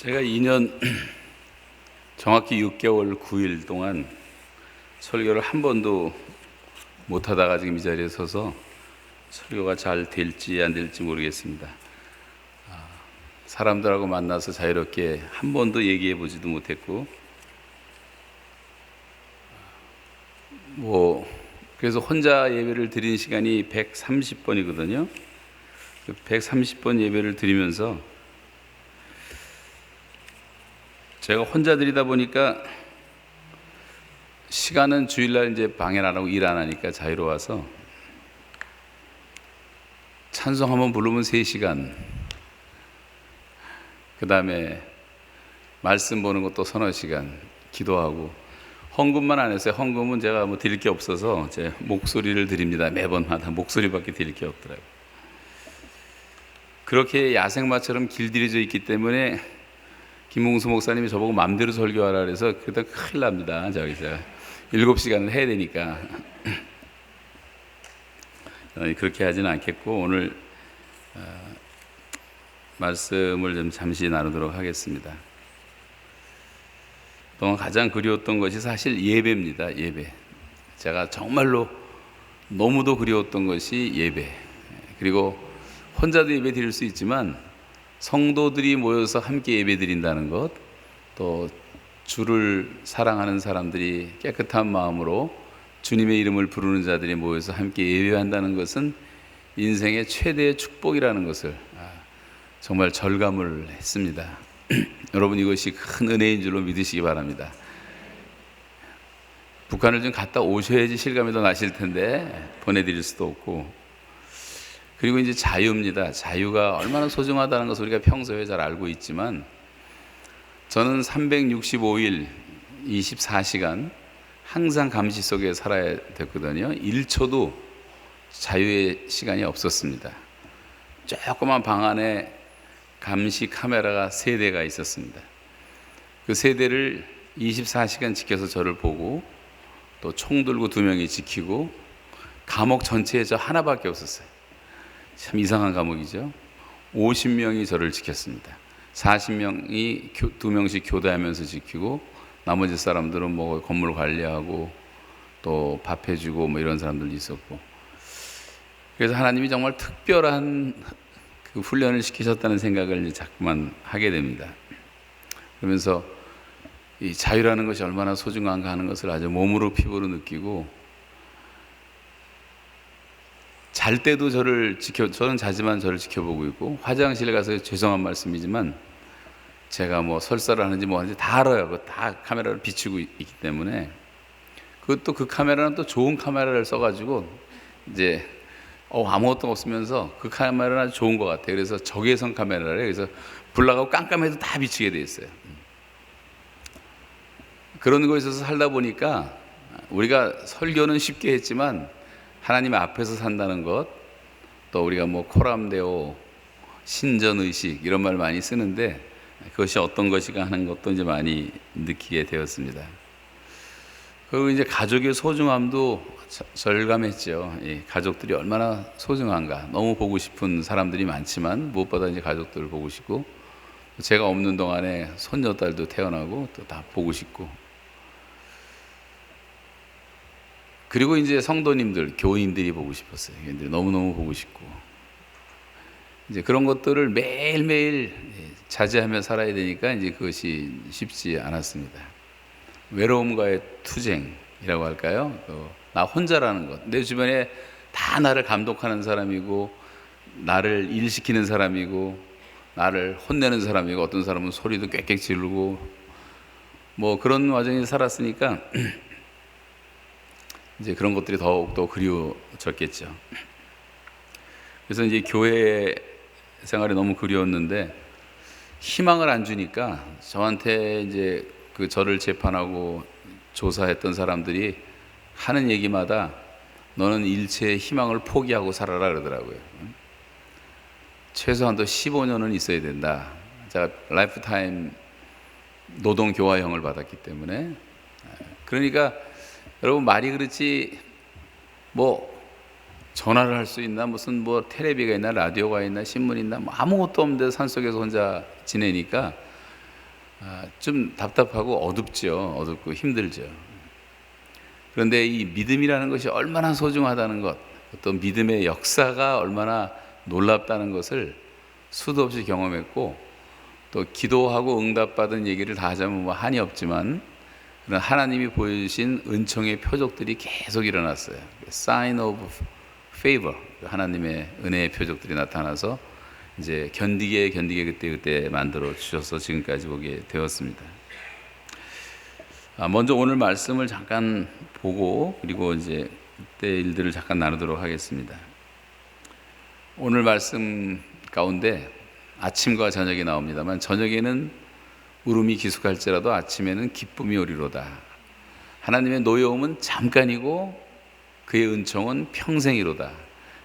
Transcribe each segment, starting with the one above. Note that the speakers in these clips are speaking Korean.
제가 2년 정확히 6개월 9일 동안 설교를 한 번도 못 하다가 지금 이 자리에 서서 설교가 잘 될지 안 될지 모르겠습니다. 사람들하고 만나서 자유롭게 한 번도 얘기해 보지도 못했고, 그래서 혼자 예배를 드린 시간이 130번이거든요. 130번 예배를 드리면서 제가 혼자 드리다 보니까 시간은 주일날 이제 방해 안 하고 일 안 하니까 자유로워서 찬송 한번 부르면 3시간, 그 다음에 말씀 보는 것도 서너 시간, 기도하고, 헌금만 안 했어요. 헌금은 제가 드릴 게 없어서 제 목소리를 드립니다. 매번마다 목소리밖에 드릴 게 없더라고요. 그렇게 야생마처럼 길들여져 있기 때문에 김홍수 목사님이 저보고 마음대로 설교하라 그래서 그러다 큰일 납니다. 제가 7시간을 해야 되니까 그렇게 하지는 않겠고, 오늘 말씀을 좀 잠시 나누도록 하겠습니다. 그동안 가장 그리웠던 것이 사실 예배입니다. 예배. 제가 정말로 너무도 그리웠던 것이 예배. 그리고 혼자도 예배 드릴 수 있지만 성도들이 모여서 함께 예배 드린다는 것, 또 주를 사랑하는 사람들이 깨끗한 마음으로 주님의 이름을 부르는 자들이 모여서 함께 예배한다는 것은 인생의 최대의 축복이라는 것을 정말 절감을 했습니다. 여러분, 이것이 큰 은혜인 줄로 믿으시기 바랍니다. 북한을 좀 갔다 오셔야지 실감이 더 나실 텐데 보내드릴 수도 없고, 그리고 이제 자유입니다. 자유가 얼마나 소중하다는 것을 우리가 평소에 잘 알고 있지만, 저는 365일 24시간 항상 감시 속에 살아야 됐거든요. 1초도 자유의 시간이 없었습니다. 조그만 방 안에 감시 카메라가 3대가 있었습니다. 그 3대를 24시간 지켜서 저를 보고, 또 총 들고 2명이 지키고, 감옥 전체에 저 하나밖에 없었어요. 참 이상한 감옥이죠. 50명이 저를 지켰습니다. 40명이 2명씩 교대하면서 지키고, 나머지 사람들은 건물 관리하고 또 밥 해주고 이런 사람들도 있었고, 그래서 하나님이 정말 특별한 그 훈련을 시키셨다는 생각을 이제 자꾸만 하게 됩니다. 그러면서 이 자유라는 것이 얼마나 소중한가 하는 것을 아주 몸으로 피부로 느끼고, 잘 때도 저는 자지만 저를 지켜보고 있고, 화장실에 가서 죄송한 말씀이지만 제가 설사를 하는지 하는지 다 알아요. 그거 다 카메라를 비추고 있기 때문에. 그것도 그 카메라는 또 좋은 카메라를 써가지고 이제 아무것도 없으면서 그 카메라는 아주 좋은 것 같아요. 그래서 적외선 카메라를, 그래서 불 나가고 깜깜해도 다 비추게 돼 있어요. 그런 거에 있어서 살다 보니까 우리가 설교는 쉽게 했지만 하나님 앞에서 산다는 것, 또 우리가 코람데오, 신전의식 이런 말 많이 쓰는데 그것이 어떤 것인가 하는 것도 이제 많이 느끼게 되었습니다. 그리고 이제 가족의 소중함도 절감했죠. 가족들이 얼마나 소중한가. 너무 보고 싶은 사람들이 많지만 무엇보다 이제 가족들을 보고 싶고, 제가 없는 동안에 손녀딸도 태어나고 또 다 보고 싶고, 그리고 이제 성도님들, 교인들이 보고 싶었어요. 너무너무 보고 싶고, 이제 그런 것들을 매일매일 자제하며 살아야 되니까 이제 그것이 쉽지 않았습니다. 외로움과의 투쟁이라고 할까요? 나 혼자라는 것. 내 주변에 다 나를 감독하는 사람이고, 나를 일시키는 사람이고, 나를 혼내는 사람이고, 어떤 사람은 소리도 꽥꽥 지르고, 그런 와중에 살았으니까 이제 그런 것들이 더욱더 그리워졌겠죠. 그래서 이제 교회 생활이 너무 그리웠는데, 희망을 안 주니까 저한테 이제 저를 재판하고 조사했던 사람들이 하는 얘기마다 너는 일체의 희망을 포기하고 살아라 그러더라고요. 최소한도 15년은 있어야 된다. 제가 라이프타임 노동교화형을 받았기 때문에. 그러니까 여러분, 말이 그렇지 전화를 할 수 있나, 무슨 텔레비가 있나, 라디오가 있나, 신문이 있나, 아무것도 없는데 산속에서 혼자 지내니까 좀 답답하고 어둡죠. 어둡고 힘들죠. 그런데 이 믿음이라는 것이 얼마나 소중하다는 것, 또 믿음의 역사가 얼마나 놀랍다는 것을 수도 없이 경험했고, 또 기도하고 응답받은 얘기를 다 하자면 뭐 한이 없지만 그런 하나님이 보여주신 은총의 표적들이 계속 일어났어요. Sign of favor, 하나님의 은혜의 표적들이 나타나서 이제 견디게 그때 만들어 주셔서 지금까지 오게 되었습니다. 먼저 오늘 말씀을 잠깐 보고 그리고 이제 그때 일들을 잠깐 나누도록 하겠습니다. 오늘 말씀 가운데 아침과 저녁이 나옵니다만, 저녁에는 울음이 기숙할지라도 아침에는 기쁨이 오리로다. 하나님의 노여움은 잠깐이고 그의 은총은 평생이로다.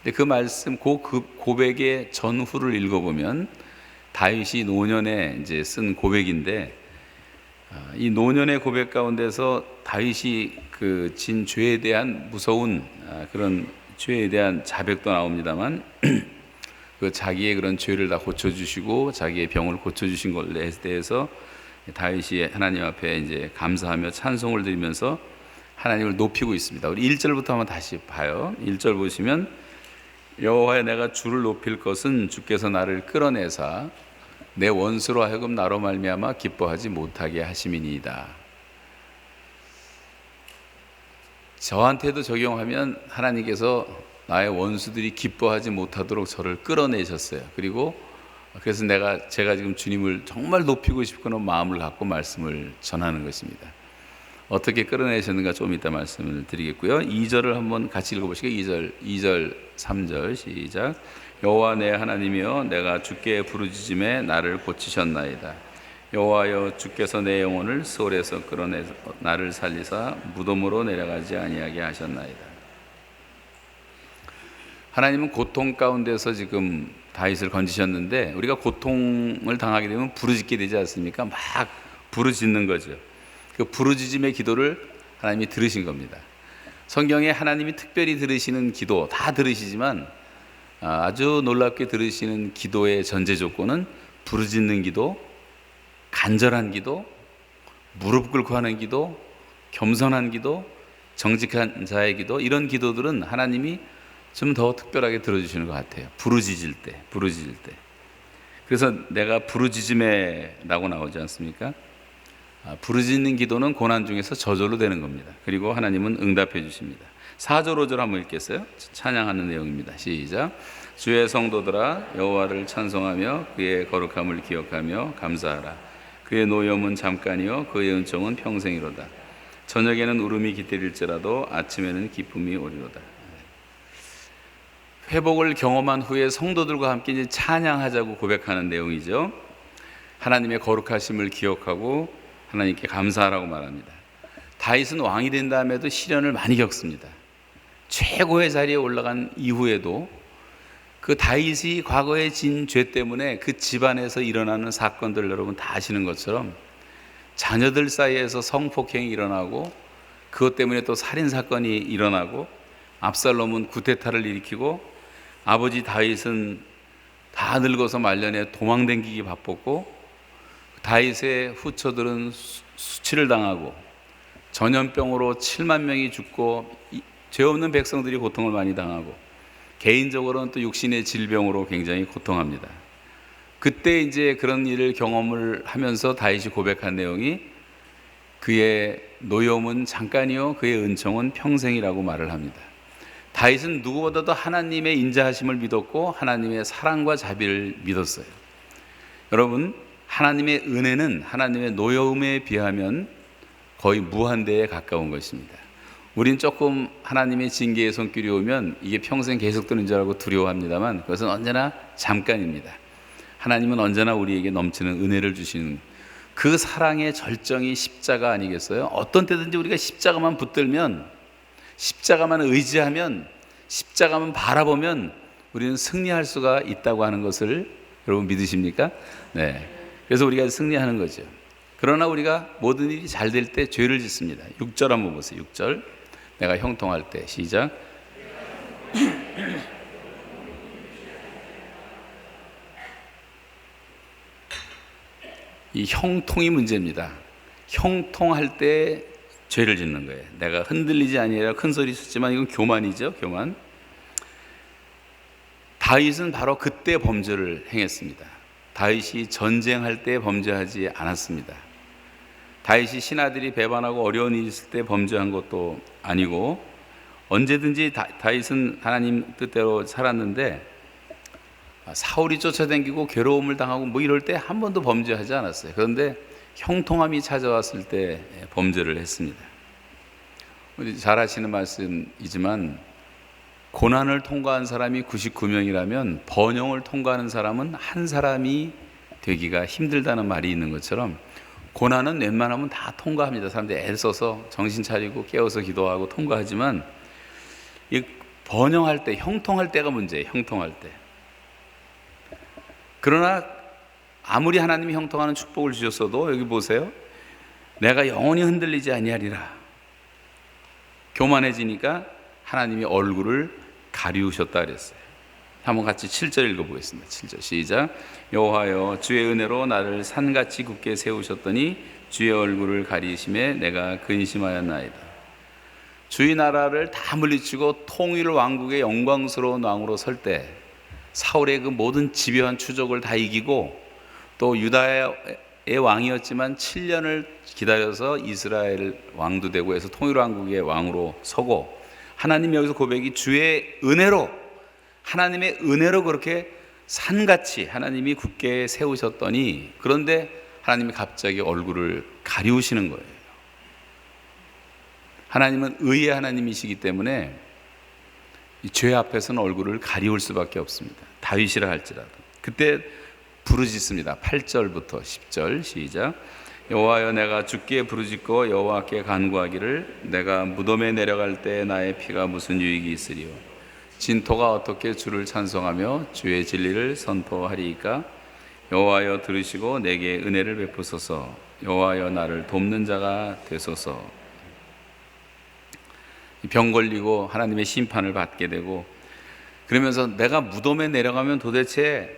근데 그 말씀, 그 고백의 전후를 읽어보면 다윗이 노년에 이제 쓴 고백인데, 이 노년의 고백 가운데서 다윗이 그 진 죄에 대한 무서운 그런 죄에 대한 자백도 나옵니다만 그 자기의 그런 죄를 다 고쳐주시고 자기의 병을 고쳐주신 것에 대해서 다윗이 하나님 앞에 이제 감사하며 찬송을 드리면서 하나님을 높이고 있습니다. 우리 1절부터 한번 다시 봐요. 1절 보시면 여호와여, 내가 주를 높일 것은 주께서 나를 끌어내사 내 원수로 하여금 나로 말미암아 기뻐하지 못하게 하심이니이다. 저한테도 적용하면 하나님께서 나의 원수들이 기뻐하지 못하도록 저를 끌어내셨어요. 그래서 제가 지금 주님을 정말 높이고 싶은 마음을 갖고 말씀을 전하는 것입니다. 어떻게 끌어내셨는가 좀 이따 말씀을 드리겠고요. 2절을 한번 같이 읽어보시겠어요? 2절, 3절 시작. 여호와 내 하나님이여, 내가 주께 부르짖음에 나를 고치셨나이다. 여호와여, 주께서 내 영혼을 수월에서 끌어내 나를 살리사 무덤으로 내려가지 아니하게 하셨나이다. 하나님은 고통 가운데서 지금 다윗을 건지셨는데, 우리가 고통을 당하게 되면 부르짖게 되지 않습니까? 막 부르짖는 거죠. 그 부르짖음의 기도를 하나님이 들으신 겁니다. 성경에 하나님이 특별히 들으시는 기도 다 들으시지만 아주 놀랍게 들으시는 기도의 전제 조건은 부르짖는 기도, 간절한 기도, 무릎 꿇고 하는 기도, 겸손한 기도, 정직한 자의 기도, 이런 기도들은 하나님이 좀 더 특별하게 들어주시는 것 같아요. 부르짖을 때. 그래서 내가 부르짖음에 라고 나오지 않습니까? 부르짖는 기도는 고난 중에서 저절로 되는 겁니다. 그리고 하나님은 응답해 주십니다. 4절 5절 한번 읽겠어요? 찬양하는 내용입니다. 시작. 주의 성도들아, 여호와를 찬송하며 그의 거룩함을 기억하며 감사하라. 그의 노염은 잠깐이요 그의 은총은 평생이로다. 저녁에는 울음이 깃들일지라도 아침에는 기쁨이 오리로다. 회복을 경험한 후에 성도들과 함께 이제 찬양하자고 고백하는 내용이죠. 하나님의 거룩하심을 기억하고 하나님께 감사하라고 말합니다. 다윗은 왕이 된 다음에도 시련을 많이 겪습니다. 최고의 자리에 올라간 이후에도 그 다윗이 과거에 진 죄 때문에 그 집안에서 일어나는 사건들 여러분 다 아시는 것처럼 자녀들 사이에서 성폭행이 일어나고 그것 때문에 또 살인사건이 일어나고 압살롬은 구테타를 일으키고 아버지 다윗은 다 늙어서 말년에 도망다니기 바빴고 다윗의 후처들은 수치를 당하고 전염병으로 7만 명이 죽고 죄 없는 백성들이 고통을 많이 당하고 개인적으로는 또 육신의 질병으로 굉장히 고통합니다. 그때 이제 그런 일을 경험을 하면서 다윗이 고백한 내용이 그의 노여움은 잠깐이요 그의 은총은 평생이라고 말을 합니다. 다윗은 누구보다도 하나님의 인자하심을 믿었고 하나님의 사랑과 자비를 믿었어요. 여러분, 하나님의 은혜는 하나님의 노여움에 비하면 거의 무한대에 가까운 것입니다. 우린 조금 하나님의 징계의 손길이 오면 이게 평생 계속되는 줄 알고 두려워합니다만 그것은 언제나 잠깐입니다. 하나님은 언제나 우리에게 넘치는 은혜를 주시는 그 사랑의 절정이 십자가 아니겠어요? 어떤 때든지 우리가 십자가만 붙들면, 십자가만 의지하면, 십자가만 바라보면 우리는 승리할 수가 있다고 하는 것을 여러분 믿으십니까? 네. 그래서 우리가 승리하는 거죠. 그러나 우리가 모든 일이 잘 될 때 죄를 짓습니다. 6절 한번 보세요. 6절. 내가 형통할 때 시작. 이 형통이 문제입니다. 형통할 때 죄를 짓는 거예요. 내가 흔들리지 아니라 큰 소리 쳤지만 이건 교만이죠. 교만. 다윗은 바로 그때 범죄를 행했습니다. 다윗이 전쟁할 때 범죄하지 않았습니다. 다윗이 신하들이 배반하고 어려운 일이 있을 때 범죄한 것도 아니고, 언제든지 다윗은 하나님 뜻대로 살았는데 사울이 쫓아다니고 괴로움을 당하고 뭐 이럴 때 한 번도 범죄하지 않았어요. 그런데 형통함이 찾아왔을 때 범죄를 했습니다. 잘 아시는 말씀이지만 고난을 통과한 사람이 99명이라면 번영을 통과하는 사람은 한 사람이 되기가 힘들다는 말이 있는 것처럼, 고난은 웬만하면 다 통과합니다. 사람들이 애를 써서 정신 차리고 깨워서 기도하고 통과하지만, 이 번영할 때, 형통할 때가 문제예요. 형통할 때. 그러나 아무리 하나님이 형통하는 축복을 주셨어도 여기 보세요. 내가 영원히 흔들리지 아니하리라. 교만해지니까 하나님이 얼굴을 가리우셨다 그랬어요. 한번 같이 7절 읽어보겠습니다. 7절 시작. 여호와여 주의 은혜로 나를 산같이 굳게 세우셨더니 주의 얼굴을 가리심에 내가 근심하였나이다. 주의 나라를 다 물리치고 통일 왕국의 영광스러운 왕으로 설 때 사울의 그 모든 집요한 추적을 다 이기고, 또 유다의 왕이었지만 7년을 기다려서 이스라엘 왕도 되고 해서 통일 왕국의 왕으로 서고, 하나님 여기서 고백이 주의 은혜로, 하나님의 은혜로 그렇게 산같이 하나님이 굳게 세우셨더니, 그런데 하나님이 갑자기 얼굴을 가리우시는 거예요. 하나님은 의의 하나님이시기 때문에 이 죄 앞에서는 얼굴을 가리울 수밖에 없습니다. 다윗이라 할지라도. 그때 부르짖습니다. 8절부터 10절 시작. 여호와여 내가 주께 부르짖고 여호와께 간구하기를, 내가 무덤에 내려갈 때 나의 피가 무슨 유익이 있으리요. 진토가 어떻게 주를 찬송하며 주의 진리를 선포하리이까. 여호와여 들으시고 내게 은혜를 베푸소서. 여호와여 나를 돕는 자가 되소서. 병 걸리고 하나님의 심판을 받게 되고, 그러면서 내가 무덤에 내려가면 도대체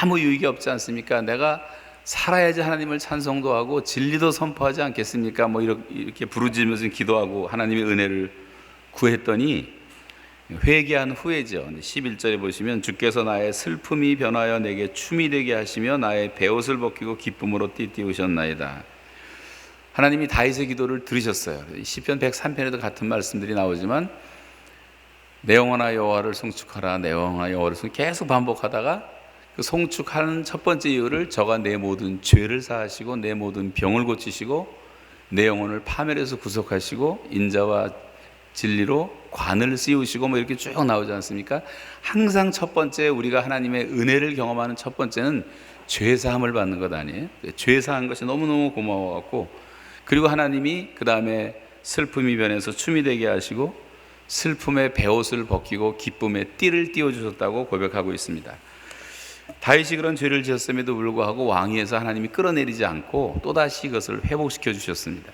아무 유익이 없지 않습니까? 내가 살아야지 하나님을 찬송도 하고 진리도 선포하지 않겠습니까? 뭐 이렇게 부르짖으면서 기도하고 하나님의 은혜를 구했더니 회개한 후에죠. 11절에 보시면 주께서 나의 슬픔이 변하여 내게 춤이 되게 하시며 나의 베옷을 벗기고 기쁨으로 띠띠우셨나이다. 하나님이 다윗의 기도를 들으셨어요. 시편 103편에도 같은 말씀들이 나오지만, 내 영혼아 여호와를 송축하라, 내 영혼아 여호와를 계속 반복하다가 그 송축하는 첫 번째 이유를, 저가 내 모든 죄를 사하시고 내 모든 병을 고치시고 내 영혼을 파멸해서 구속하시고 인자와 진리로 관을 씌우시고 뭐 이렇게 쭉 나오지 않습니까? 항상 첫 번째 우리가 하나님의 은혜를 경험하는 첫 번째는 죄사함을 받는 것 아니에요? 죄사한 것이 너무너무 고마워갖고, 그리고 하나님이 그 다음에 슬픔이 변해서 춤이 되게 하시고 슬픔의 베옷을 벗기고 기쁨의 띠를 띄워주셨다고 고백하고 있습니다. 다윗이 그런 죄를 지었음에도 불구하고 왕위에서 하나님이 끌어내리지 않고 또다시 그것을 회복시켜 주셨습니다.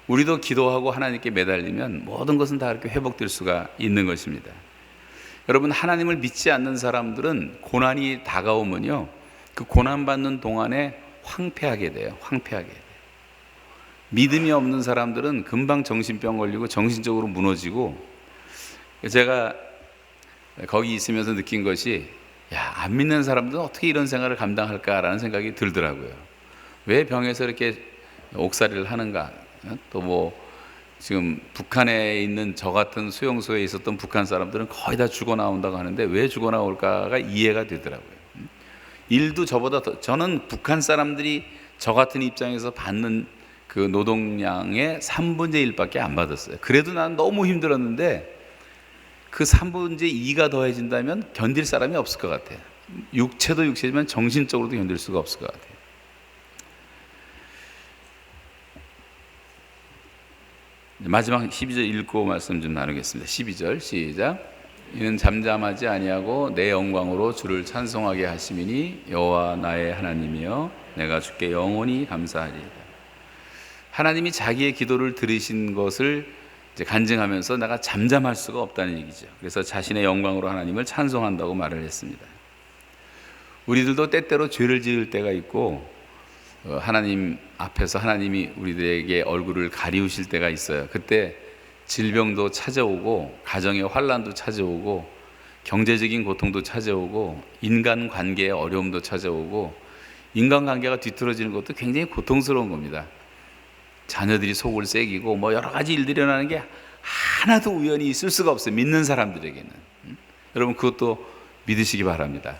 우리도 기도하고 하나님께 매달리면 모든 것은 다 이렇게 회복될 수가 있는 것입니다. 여러분, 하나님을 믿지 않는 사람들은 고난이 다가오면요, 그 고난받는 동안에 황폐하게 돼요. 황폐하게 돼요. 믿음이 없는 사람들은 금방 정신병 걸리고 정신적으로 무너지고, 제가 거기 있으면서 느낀 것이, 안 믿는 사람들은 어떻게 이런 생활을 감당할까라는 생각이 들더라고요. 왜 병에서 이렇게 옥살이를 하는가? 또 뭐 지금 북한에 있는 저 같은 수용소에 있었던 북한 사람들은 거의 다 죽어 나온다고 하는데 왜 죽어 나올까가 이해가 되더라고요. 일도 저보다 더, 저는 북한 사람들이 저 같은 입장에서 받는 그 노동량의 3분의 1밖에 안 받았어요. 그래도 난 너무 힘들었는데 그 3분의 2가 더해진다면 견딜 사람이 없을 것 같아요. 육체도 육체지만 정신적으로도 견딜 수가 없을 것 같아요. 마지막 12절 읽고 말씀 좀 나누겠습니다. 12절 시작. 이는 잠잠하지 아니하고 내 영광으로 주를 찬송하게 하심이니 여호와 나의 하나님이여 내가 주께 영원히 감사하리이다. 하나님이 자기의 기도를 들으신 것을 이제 간증하면서 내가 잠잠할 수가 없다는 얘기죠. 그래서 자신의 영광으로 하나님을 찬송한다고 말을 했습니다. 우리들도 때때로 죄를 지을 때가 있고 하나님 앞에서 하나님이 우리들에게 얼굴을 가리우실 때가 있어요. 그때 질병도 찾아오고 가정의 환란도 찾아오고 경제적인 고통도 찾아오고 인간관계의 어려움도 찾아오고 인간관계가 뒤틀어지는 것도 굉장히 고통스러운 겁니다. 자녀들이 속을 새기고 뭐 여러 가지 일들이 일어나는 게 하나도 우연히 있을 수가 없어요. 믿는 사람들에게는. 여러분 그것도 믿으시기 바랍니다.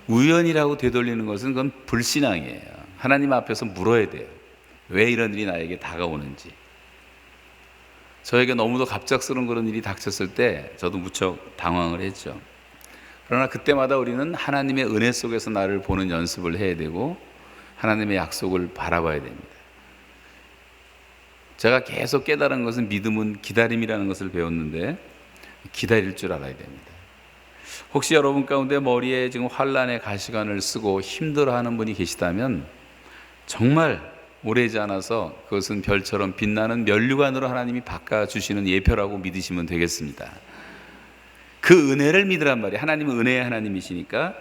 우연이라고 되돌리는 것은 그건 불신앙이에요. 하나님 앞에서 물어야 돼요. 왜 이런 일이 나에게 다가오는지. 저에게 너무도 갑작스러운 그런 일이 닥쳤을 때 저도 무척 당황을 했죠. 그러나 그때마다 우리는 하나님의 은혜 속에서 나를 보는 연습을 해야 되고 하나님의 약속을 바라봐야 됩니다. 제가 계속 깨달은 것은 믿음은 기다림이라는 것을 배웠는데 기다릴 줄 알아야 됩니다. 혹시 여러분 가운데 머리에 지금 환란의 가시관을 쓰고 힘들어하는 분이 계시다면 정말 오래지 않아서 그것은 별처럼 빛나는 면류관으로 하나님이 바꿔주시는 예표라고 믿으시면 되겠습니다. 그 은혜를 믿으란 말이에요. 하나님은 은혜의 하나님이시니까.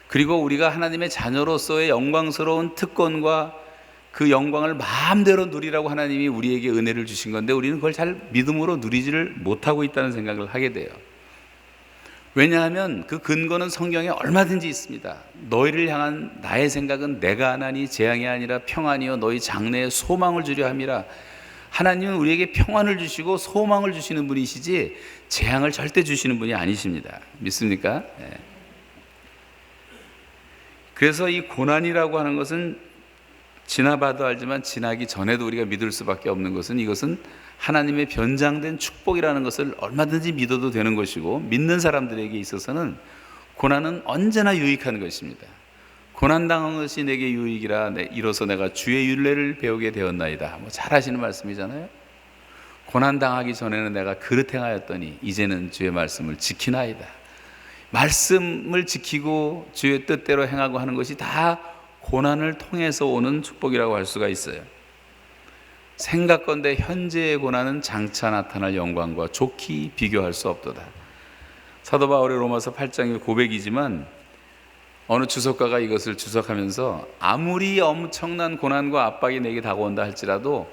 그리고 우리가 하나님의 자녀로서의 영광스러운 특권과 그 영광을 마음대로 누리라고 하나님이 우리에게 은혜를 주신 건데 우리는 그걸 잘 믿음으로 누리지를 못하고 있다는 생각을 하게 돼요. 왜냐하면 그 근거는 성경에 얼마든지 있습니다. 너희를 향한 나의 생각은 내가 하나니 재앙이 아니라 평안이요 너희 장래에 소망을 주려 함이라. 하나님은 우리에게 평안을 주시고 소망을 주시는 분이시지 재앙을 절대 주시는 분이 아니십니다. 믿습니까? 네. 그래서 이 고난이라고 하는 것은 지나봐도 알지만 지나기 전에도 우리가 믿을 수밖에 없는 것은 이것은 하나님의 변장된 축복이라는 것을 얼마든지 믿어도 되는 것이고 믿는 사람들에게 있어서는 고난은 언제나 유익한 것입니다. 고난당한 것이 내게 유익이라 이로써 내가 주의 율례를 배우게 되었나이다. 뭐 잘 하시는 말씀이잖아요. 고난당하기 전에는 내가 그릇 행하였더니 이제는 주의 말씀을 지키나이다. 말씀을 지키고 주의 뜻대로 행하고 하는 것이 다 고난을 통해서 오는 축복이라고 할 수가 있어요. 생각건대 현재의 고난은 장차 나타날 영광과 좋게 비교할 수 없도다. 사도 바울의 로마서 8장의 고백이지만 어느 주석가가 이것을 주석하면서 아무리 엄청난 고난과 압박이 내게 다가온다 할지라도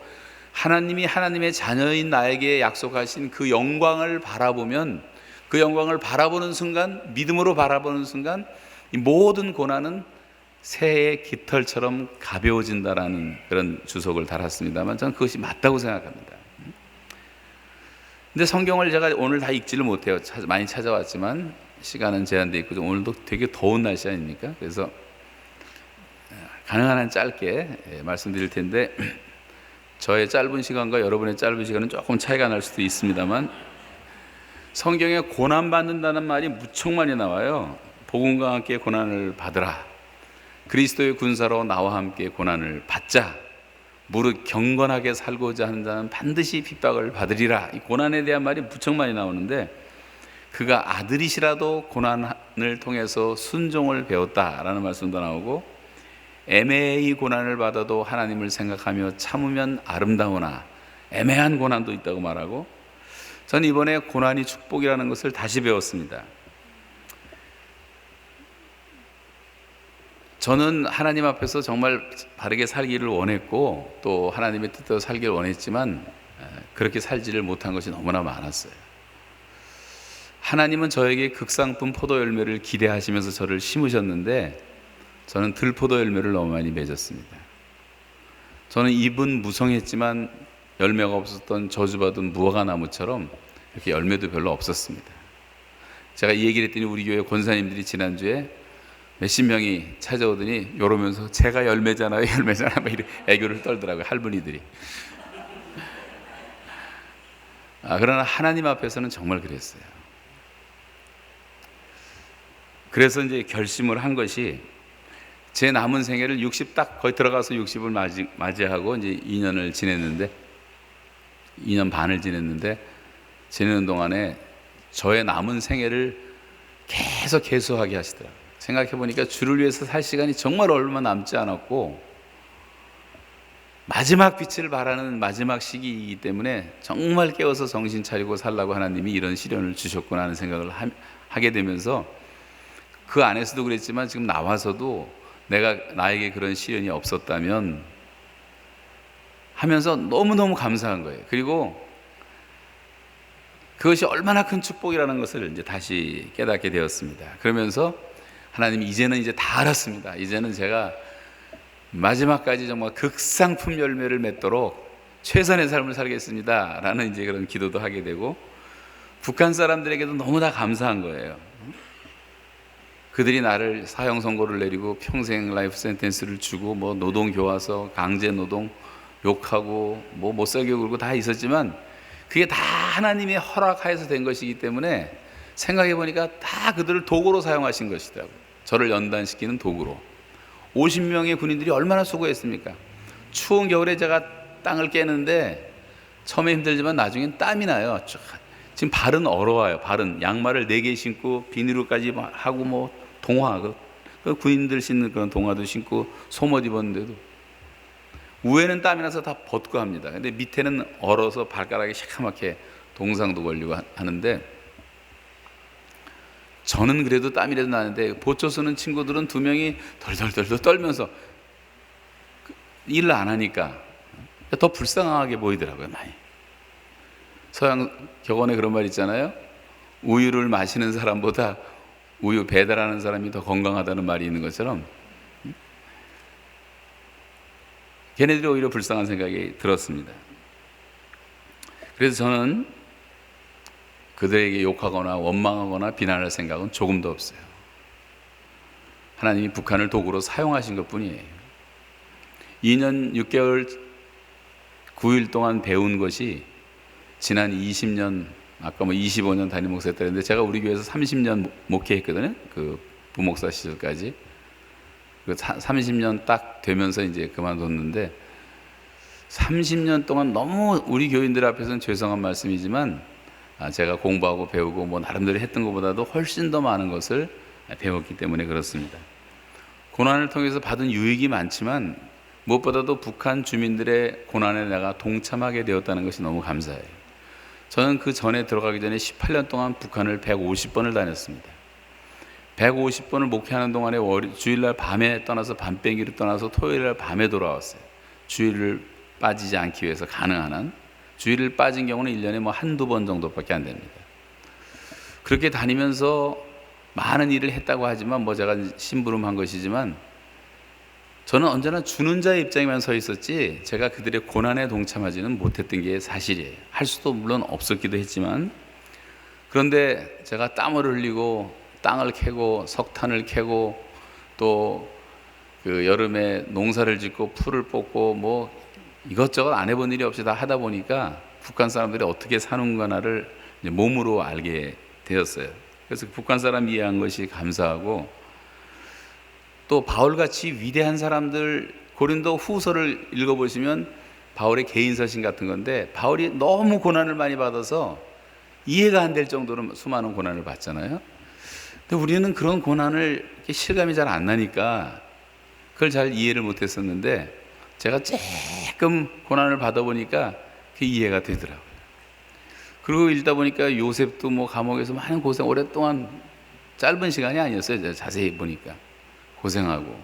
하나님이 하나님의 자녀인 나에게 약속하신 그 영광을 바라보면 그 영광을 바라보는 순간 믿음으로 바라보는 순간 이 모든 고난은 새의 깃털처럼 가벼워진다라는 그런 주석을 달았습니다만 저는 그것이 맞다고 생각합니다. 근데 성경을 제가 오늘 다 읽지를 못해요. 많이 찾아왔지만 시간은 제한되어 있고 오늘도 되게 더운 날씨 아닙니까? 그래서 가능한 한 짧게 말씀드릴 텐데 저의 짧은 시간과 여러분의 짧은 시간은 조금 차이가 날 수도 있습니다만 성경에 고난받는다는 말이 무척 많이 나와요. 복음과 함께 고난을 받으라. 그리스도의 군사로 나와 함께 고난을 받자. 무릇 경건하게 살고자 하는 자는 반드시 핍박을 받으리라. 이 고난에 대한 말이 무척 많이 나오는데 그가 아들이시라도 고난을 통해서 순종을 배웠다라는 말씀도 나오고 애매히 고난을 받아도 하나님을 생각하며 참으면 아름다우나 애매한 고난도 있다고 말하고 저는 이번에 고난이 축복이라는 것을 다시 배웠습니다. 저는 하나님 앞에서 정말 바르게 살기를 원했고 또 하나님의 뜻대로 살기를 원했지만 그렇게 살지를 못한 것이 너무나 많았어요. 하나님은 저에게 극상품 포도 열매를 기대하시면서 저를 심으셨는데 저는 들포도 열매를 너무 많이 맺었습니다. 저는 잎은 무성했지만 열매가 없었던 저주받은 무화과 나무처럼 이렇게 열매도 별로 없었습니다. 제가 이 얘기를 했더니 우리 교회 권사님들이 지난주에 몇십 명이 찾아오더니 이러면서 제가 열매잖아요 막 이렇게 애교를 떨더라고요. 할머니들이. 그러나 하나님 앞에서는 정말 그랬어요. 그래서 이제 결심을 한 것이 제 남은 생애를 60 딱 거의 들어가서 60을 맞이하고 이제 2년을 지냈는데 2년 반을 지내는 동안에 저의 남은 생애를 계속 계수하게 하시더라고요. 생각해 보니까 주를 위해서 살 시간이 정말 얼마 남지 않았고 마지막 빛을 바라는 마지막 시기이기 때문에 정말 깨어서 정신 차리고 살라고 하나님이 이런 시련을 주셨구나 하는 생각을 하게 되면서 그 안에서도 그랬지만 지금 나와서도 나에게 그런 시련이 없었다면 하면서 너무너무 감사한 거예요. 그리고 그것이 얼마나 큰 축복이라는 것을 이제 다시 깨닫게 되었습니다. 그러면서 하나님이 이제는 다 알았습니다. 이제는 제가 마지막까지 정말 극상품 열매를 맺도록 최선의 삶을 살겠습니다 라는 이제 그런 기도도 하게 되고, 북한 사람들에게도 너무나 감사한 거예요. 그들이 나를 사형 선고를 내리고 평생 라이프 센텐스를 주고 뭐 노동 교화서, 강제 노동 욕하고 뭐 못 살게 굴고 다 있었지만 그게 다 하나님의 허락하에서 된 것이기 때문에 생각해 보니까 다 그들을 도구로 사용하신 것이더라고요. 저를 연단시키는 도구로. 50명의 군인들이 얼마나 수고했습니까? 추운 겨울에 제가 땅을 깨는데 처음에 힘들지만 나중엔 땀이 나요. 지금 발은 얼어와요. 발은 양말을 4개 신고 비닐로까지 하고 뭐 동화, 그 군인들 신는 그런 동화도 신고 속옷 입었는데도 위에는 땀이 나서 다 벗고 합니다. 근데 밑에는 얼어서 발가락이 새카맣게 동상도 걸리고 하는데, 저는 그래도 땀이라도 나는데 보초 쓰는 친구들은 2명이 덜덜덜 떨면서 일을 안 하니까 더 불쌍하게 보이더라고요, 많이. 서양 격언에 그런 말 있잖아요. 우유를 마시는 사람보다 우유 배달하는 사람이 더 건강하다는 말이 있는 것처럼 걔네들이 오히려 불쌍한 생각이 들었습니다. 그래서 저는 그들에게 욕하거나 원망하거나 비난할 생각은 조금도 없어요. 하나님이 북한을 도구로 사용하신 것뿐이에요. 2년 6개월 9일 동안 배운 것이 지난 20년, 아까 뭐 25년 담임 목사였다는데 제가 우리 교회에서 30년 목회했거든요. 그 부목사 시절까지. 30년 딱 되면서 이제 그만뒀는데, 30년 동안 너무 우리 교인들 앞에서는 죄송한 말씀이지만 제가 공부하고 배우고 뭐 나름대로 했던 것보다도 훨씬 더 많은 것을 배웠기 때문에 그렇습니다. 고난을 통해서 받은 유익이 많지만 무엇보다도 북한 주민들의 고난에 내가 동참하게 되었다는 것이 너무 감사해요. 저는 그 전에 들어가기 전에 18년 동안 북한을 150번을 다녔습니다. 150번을 목회하는 동안에 주일날 밤에 떠나서 밤뺑이로 떠나서 토요일날 밤에 돌아왔어요. 주일을 빠지지 않기 위해서 가능한 한. 주일을 빠진 경우는 1년에 뭐 한두 번 정도밖에 안 됩니다. 그렇게 다니면서 많은 일을 했다고 하지만 뭐 제가 심부름한 것이지만 저는 언제나 주는 자의 입장에만 서 있었지 제가 그들의 고난에 동참하지는 못했던 게 사실이에요. 할 수도 물론 없었기도 했지만, 그런데 제가 땀을 흘리고 땅을 캐고 석탄을 캐고 또 그 여름에 농사를 짓고 풀을 뽑고 뭐 이것저것 안 해본 일이 없이 다 하다 보니까 북한 사람들이 어떻게 사는가를 몸으로 알게 되었어요. 그래서 북한 사람 이해한 것이 감사하고, 또 바울같이 위대한 사람들, 고린도 후서를 읽어보시면 바울의 개인서신 같은 건데, 바울이 너무 고난을 많이 받아서 이해가 안 될 정도로 수많은 고난을 받잖아요. 근데 우리는 그런 고난을 실감이 잘 안 나니까 그걸 잘 이해를 못했었는데, 제가 조금 고난을 받아보니까 그게 이해가 되더라고요. 그리고 읽다 보니까 요셉도 뭐 감옥에서 많은 고생, 오랫동안, 짧은 시간이 아니었어요. 자세히 보니까 고생하고,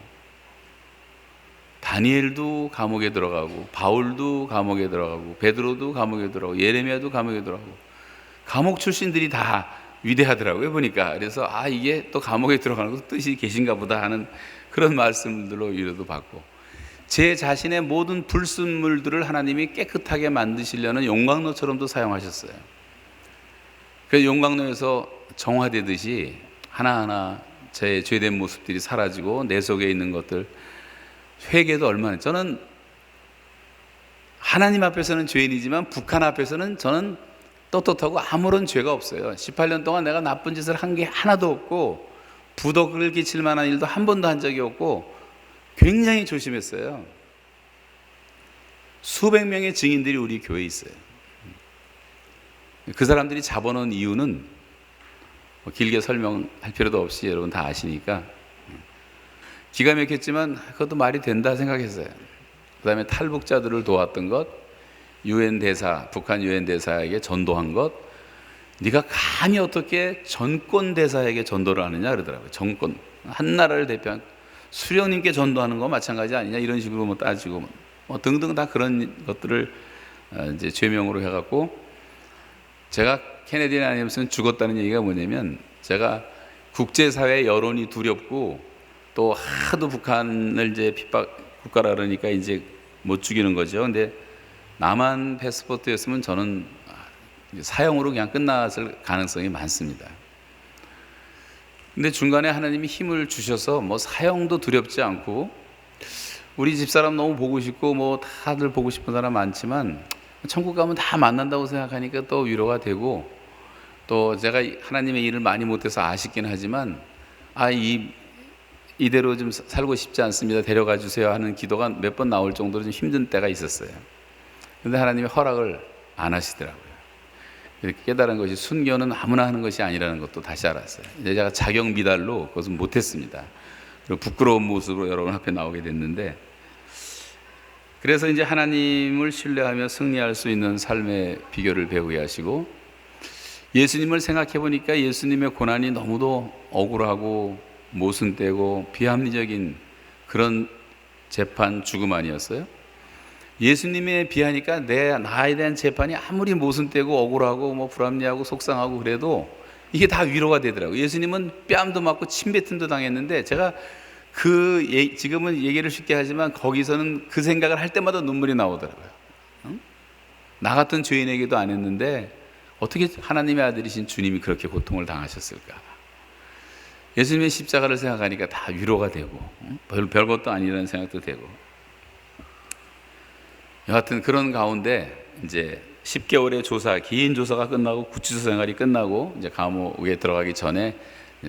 다니엘도 감옥에 들어가고, 바울도 감옥에 들어가고, 베드로도 감옥에 들어가고, 예레미야도 감옥에 들어가고, 감옥 출신들이 다 위대하더라고요, 보니까. 그래서 이게 또 감옥에 들어가는 것도 뜻이 계신가 보다 하는 그런 말씀들로 위로도 받고, 제 자신의 모든 불순물들을 하나님이 깨끗하게 만드시려는 용광로처럼도 사용하셨어요. 그래서 용광로에서 정화되듯이 하나하나 제 죄된 모습들이 사라지고 내 속에 있는 것들, 회개도 얼마나, 저는 하나님 앞에서는 죄인이지만 북한 앞에서는 저는 떳떳하고 아무런 죄가 없어요. 18년 동안 내가 나쁜 짓을 한 게 하나도 없고 부덕을 끼칠 만한 일도 한 번도 한 적이 없고 굉장히 조심했어요. 수백 명의 증인들이 우리 교회에 있어요. 그 사람들이 잡아놓은 이유는 길게 설명할 필요도 없이 여러분 다 아시니까 기가 막혔지만 그것도 말이 된다 생각했어요. 그 다음에 탈북자들을 도왔던 것, 유엔 대사, 북한 유엔 대사에게 전도한 것, 네가 감히 어떻게 전권 대사에게 전도를 하느냐 그러더라고요. 정권, 한 나라를 대표한 수령님께 전도하는 거 마찬가지 아니냐 이런 식으로 뭐 따지고 뭐 등등 다 그런 것들을 이제 죄명으로 해갖고 제가 케네디 아니었으면 죽었다는 얘기가 뭐냐면 제가 국제사회 여론이 두렵고 또 하도 북한을 이제 핍박 국가라 그러니까 이제 못 죽이는 거죠. 근데 남한 패스포트였으면 저는 사형으로 그냥 끝났을 가능성이 많습니다. 근데 중간에 하나님이 힘을 주셔서 뭐 사형도 두렵지 않고 우리 집사람 너무 보고 싶고 뭐 다들 보고 싶은 사람 많지만 천국 가면 다 만난다고 생각하니까 또 위로가 되고 또 제가 하나님의 일을 많이 못해서 아쉽긴 하지만 이대로 좀 살고 싶지 않습니다. 데려가 주세요 하는 기도가 몇 번 나올 정도로 좀 힘든 때가 있었어요. 근데 하나님이 허락을 안 하시더라고요. 이렇게 깨달은 것이 순교는 아무나 하는 것이 아니라는 것도 다시 알았어요. 이제 제가 자격 미달로 그것은 못했습니다. 그리고 부끄러운 모습으로 여러분 앞에 나오게 됐는데 그래서 이제 하나님을 신뢰하며 승리할 수 있는 삶의 비결을 배우게 하시고 예수님을 생각해 보니까 예수님의 고난이 너무도 억울하고 모순되고 비합리적인 그런 재판 죽음 아니었어요? 예수님에 비하니까 나에 대한 재판이 아무리 모순되고 억울하고 뭐 불합리하고 속상하고 그래도 이게 다 위로가 되더라고요. 예수님은 뺨도 맞고 침뱉음도 당했는데 제가 지금은 얘기를 쉽게 하지만 거기서는 그 생각을 할 때마다 눈물이 나오더라고요. 응? 나 같은 죄인에게도 안 했는데 어떻게 하나님의 아들이신 주님이 그렇게 고통을 당하셨을까? 예수님의 십자가를 생각하니까 다 위로가 되고 별것도 아니라는 생각도 되고 여하튼 그런 가운데 이제 10개월의 조사, 긴 조사가 끝나고 구치소 생활이 끝나고 이제 감옥에 들어가기 전에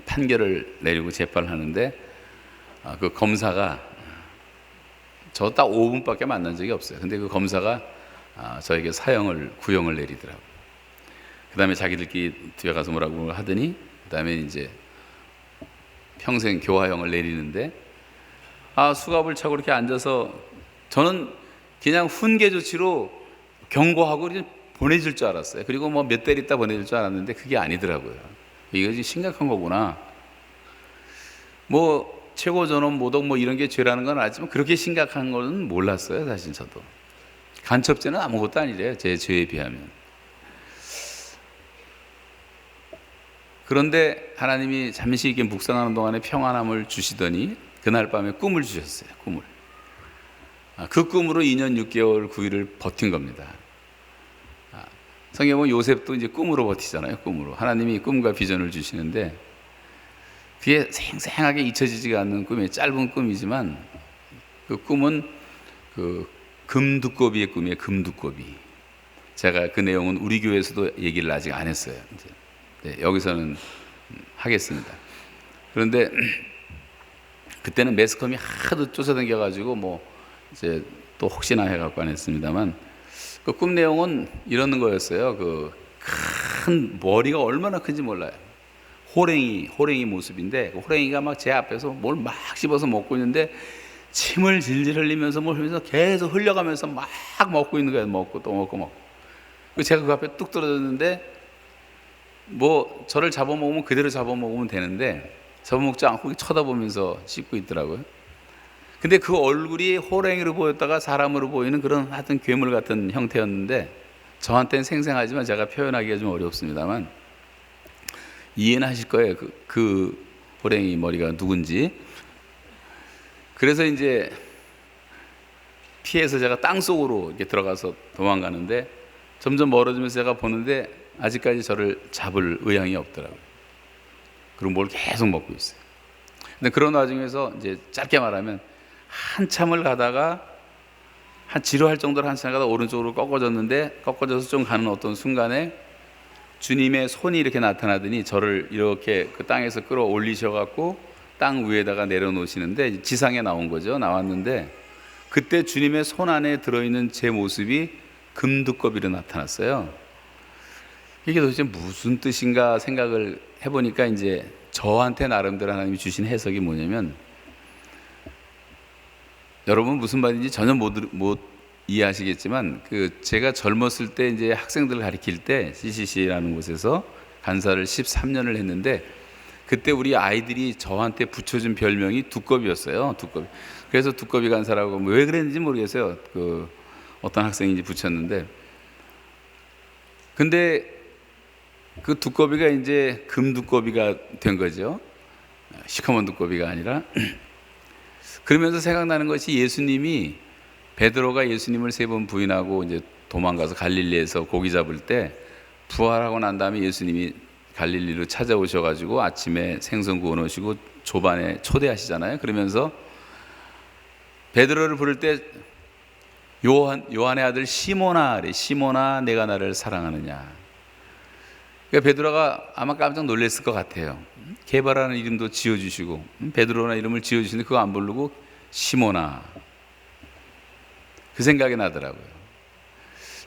판결을 내리고 재판을 하는데 그 검사가 저 딱 5분밖에 만난 적이 없어요. 근데 그 검사가 저에게 구형을 내리더라고요. 그 다음에 자기들끼리 뒤에 가서 뭐라고 하더니 그 다음에 이제 평생 교화형을 내리는데 수갑을 차고 이렇게 앉아서 저는 그냥 훈계 조치로 경고하고 보내줄 줄 알았어요. 그리고 뭐 몇 달 있다 보내줄 줄 알았는데 그게 아니더라고요. 이거 심각한 거구나. 뭐 최고 전원 모독 뭐 이런 게 죄라는 건 알지만 그렇게 심각한 건 몰랐어요. 사실 저도 간첩죄는 아무것도 아니래요. 제 죄에 비하면. 그런데 하나님이 잠시 이렇게 묵상하는 동안에 평안함을 주시더니 그날 밤에 꿈을 주셨어요. 꿈을. 그 꿈으로 2년 6개월 9일을 버틴 겁니다. 성경에 보면 요셉도 이제 꿈으로 버티잖아요. 꿈으로. 하나님이 꿈과 비전을 주시는데 그게 생생하게 잊혀지지가 않는 꿈이에요. 짧은 꿈이지만 그 꿈은 그 금두꺼비의 꿈이에요. 금두꺼비. 제가 그 내용은 우리 교회에서도 얘기를 아직 안 했어요. 이제. 네, 여기서는 하겠습니다. 그런데 그때는 매스컴이 하도 쫓아다녀가지고 뭐 이제 또 혹시나 해갖고 안 했습니다만 그 꿈 내용은 이런 거였어요. 그 큰 머리가 얼마나 큰지 몰라요. 호랭이 모습인데 그 호랭이가 막 제 앞에서 뭘 막 씹어서 먹고 있는데 침을 질질 흘리면서 뭘 하면서 계속 흘려가면서 막 먹고 있는 거예요. 먹고 또 먹고. 제가 그 앞에 뚝 떨어졌는데 뭐 저를 잡아먹으면 그대로 잡아먹으면 되는데 잡아먹지 않고 쳐다보면서 씹고 있더라고요. 근데 그 얼굴이 호랭이로 보였다가 사람으로 보이는 그런 하여튼 괴물 같은 형태였는데 저한테는 생생하지만 제가 표현하기가 좀 어렵습니다만 이해는 하실 거예요. 그 호랭이 머리가 누군지. 그래서 이제 피해서 제가 땅속으로 이렇게 들어가서 도망가는데 점점 멀어지면서 제가 보는데 아직까지 저를 잡을 의향이 없더라고요. 그리고 뭘 계속 먹고 있어요. 근데 그런 와중에서 이제 짧게 말하면 한참을 가다가 한 지루할 정도로 한참 가다가 오른쪽으로 꺾어져서 좀 가는 어떤 순간에 주님의 손이 이렇게 나타나더니 저를 이렇게 그 땅에서 끌어올리셔갖고 땅 위에다가 내려놓으시는데 지상에 나온 거죠. 나왔는데 그때 주님의 손 안에 들어있는 제 모습이 금두꺼비로 나타났어요. 이게 도대체 무슨 뜻인가 생각을 해보니까 이제 저한테 나름대로 하나님이 주신 해석이 뭐냐면 여러분 무슨 말인지 전혀 못 이해하시겠지만 제가 젊었을 때 이제 학생들을 가르칠 때 CCC라는 곳에서 간사를 13년을 했는데 그때 우리 아이들이 저한테 붙여준 별명이 두꺼비였어요. 두꺼비. 그래서 두꺼비 간사라고 왜 그랬는지 모르겠어요. 그 어떤 학생인지 붙였는데, 근데 그 두꺼비가 이제 금두꺼비가 된 거죠. 시커먼 두꺼비가 아니라. 그러면서 생각나는 것이 예수님이, 베드로가 예수님을 3번 부인하고 이제 도망가서 갈릴리에서 고기 잡을 때 부활하고 난 다음에 예수님이 갈릴리로 찾아오셔가지고 아침에 생선 구워 놓으시고 조반에 초대하시잖아요. 그러면서 베드로를 부를 때 요한의 아들 시몬아, 그래. 시몬아, 내가 나를 사랑하느냐. 그러니까 베드로가 아마 깜짝 놀랐을 것 같아요. 개바라는 이름도 지어주시고 베드로라는 이름을 지어주시는데 그거 안 부르고 시몬아. 그 생각이 나더라고요.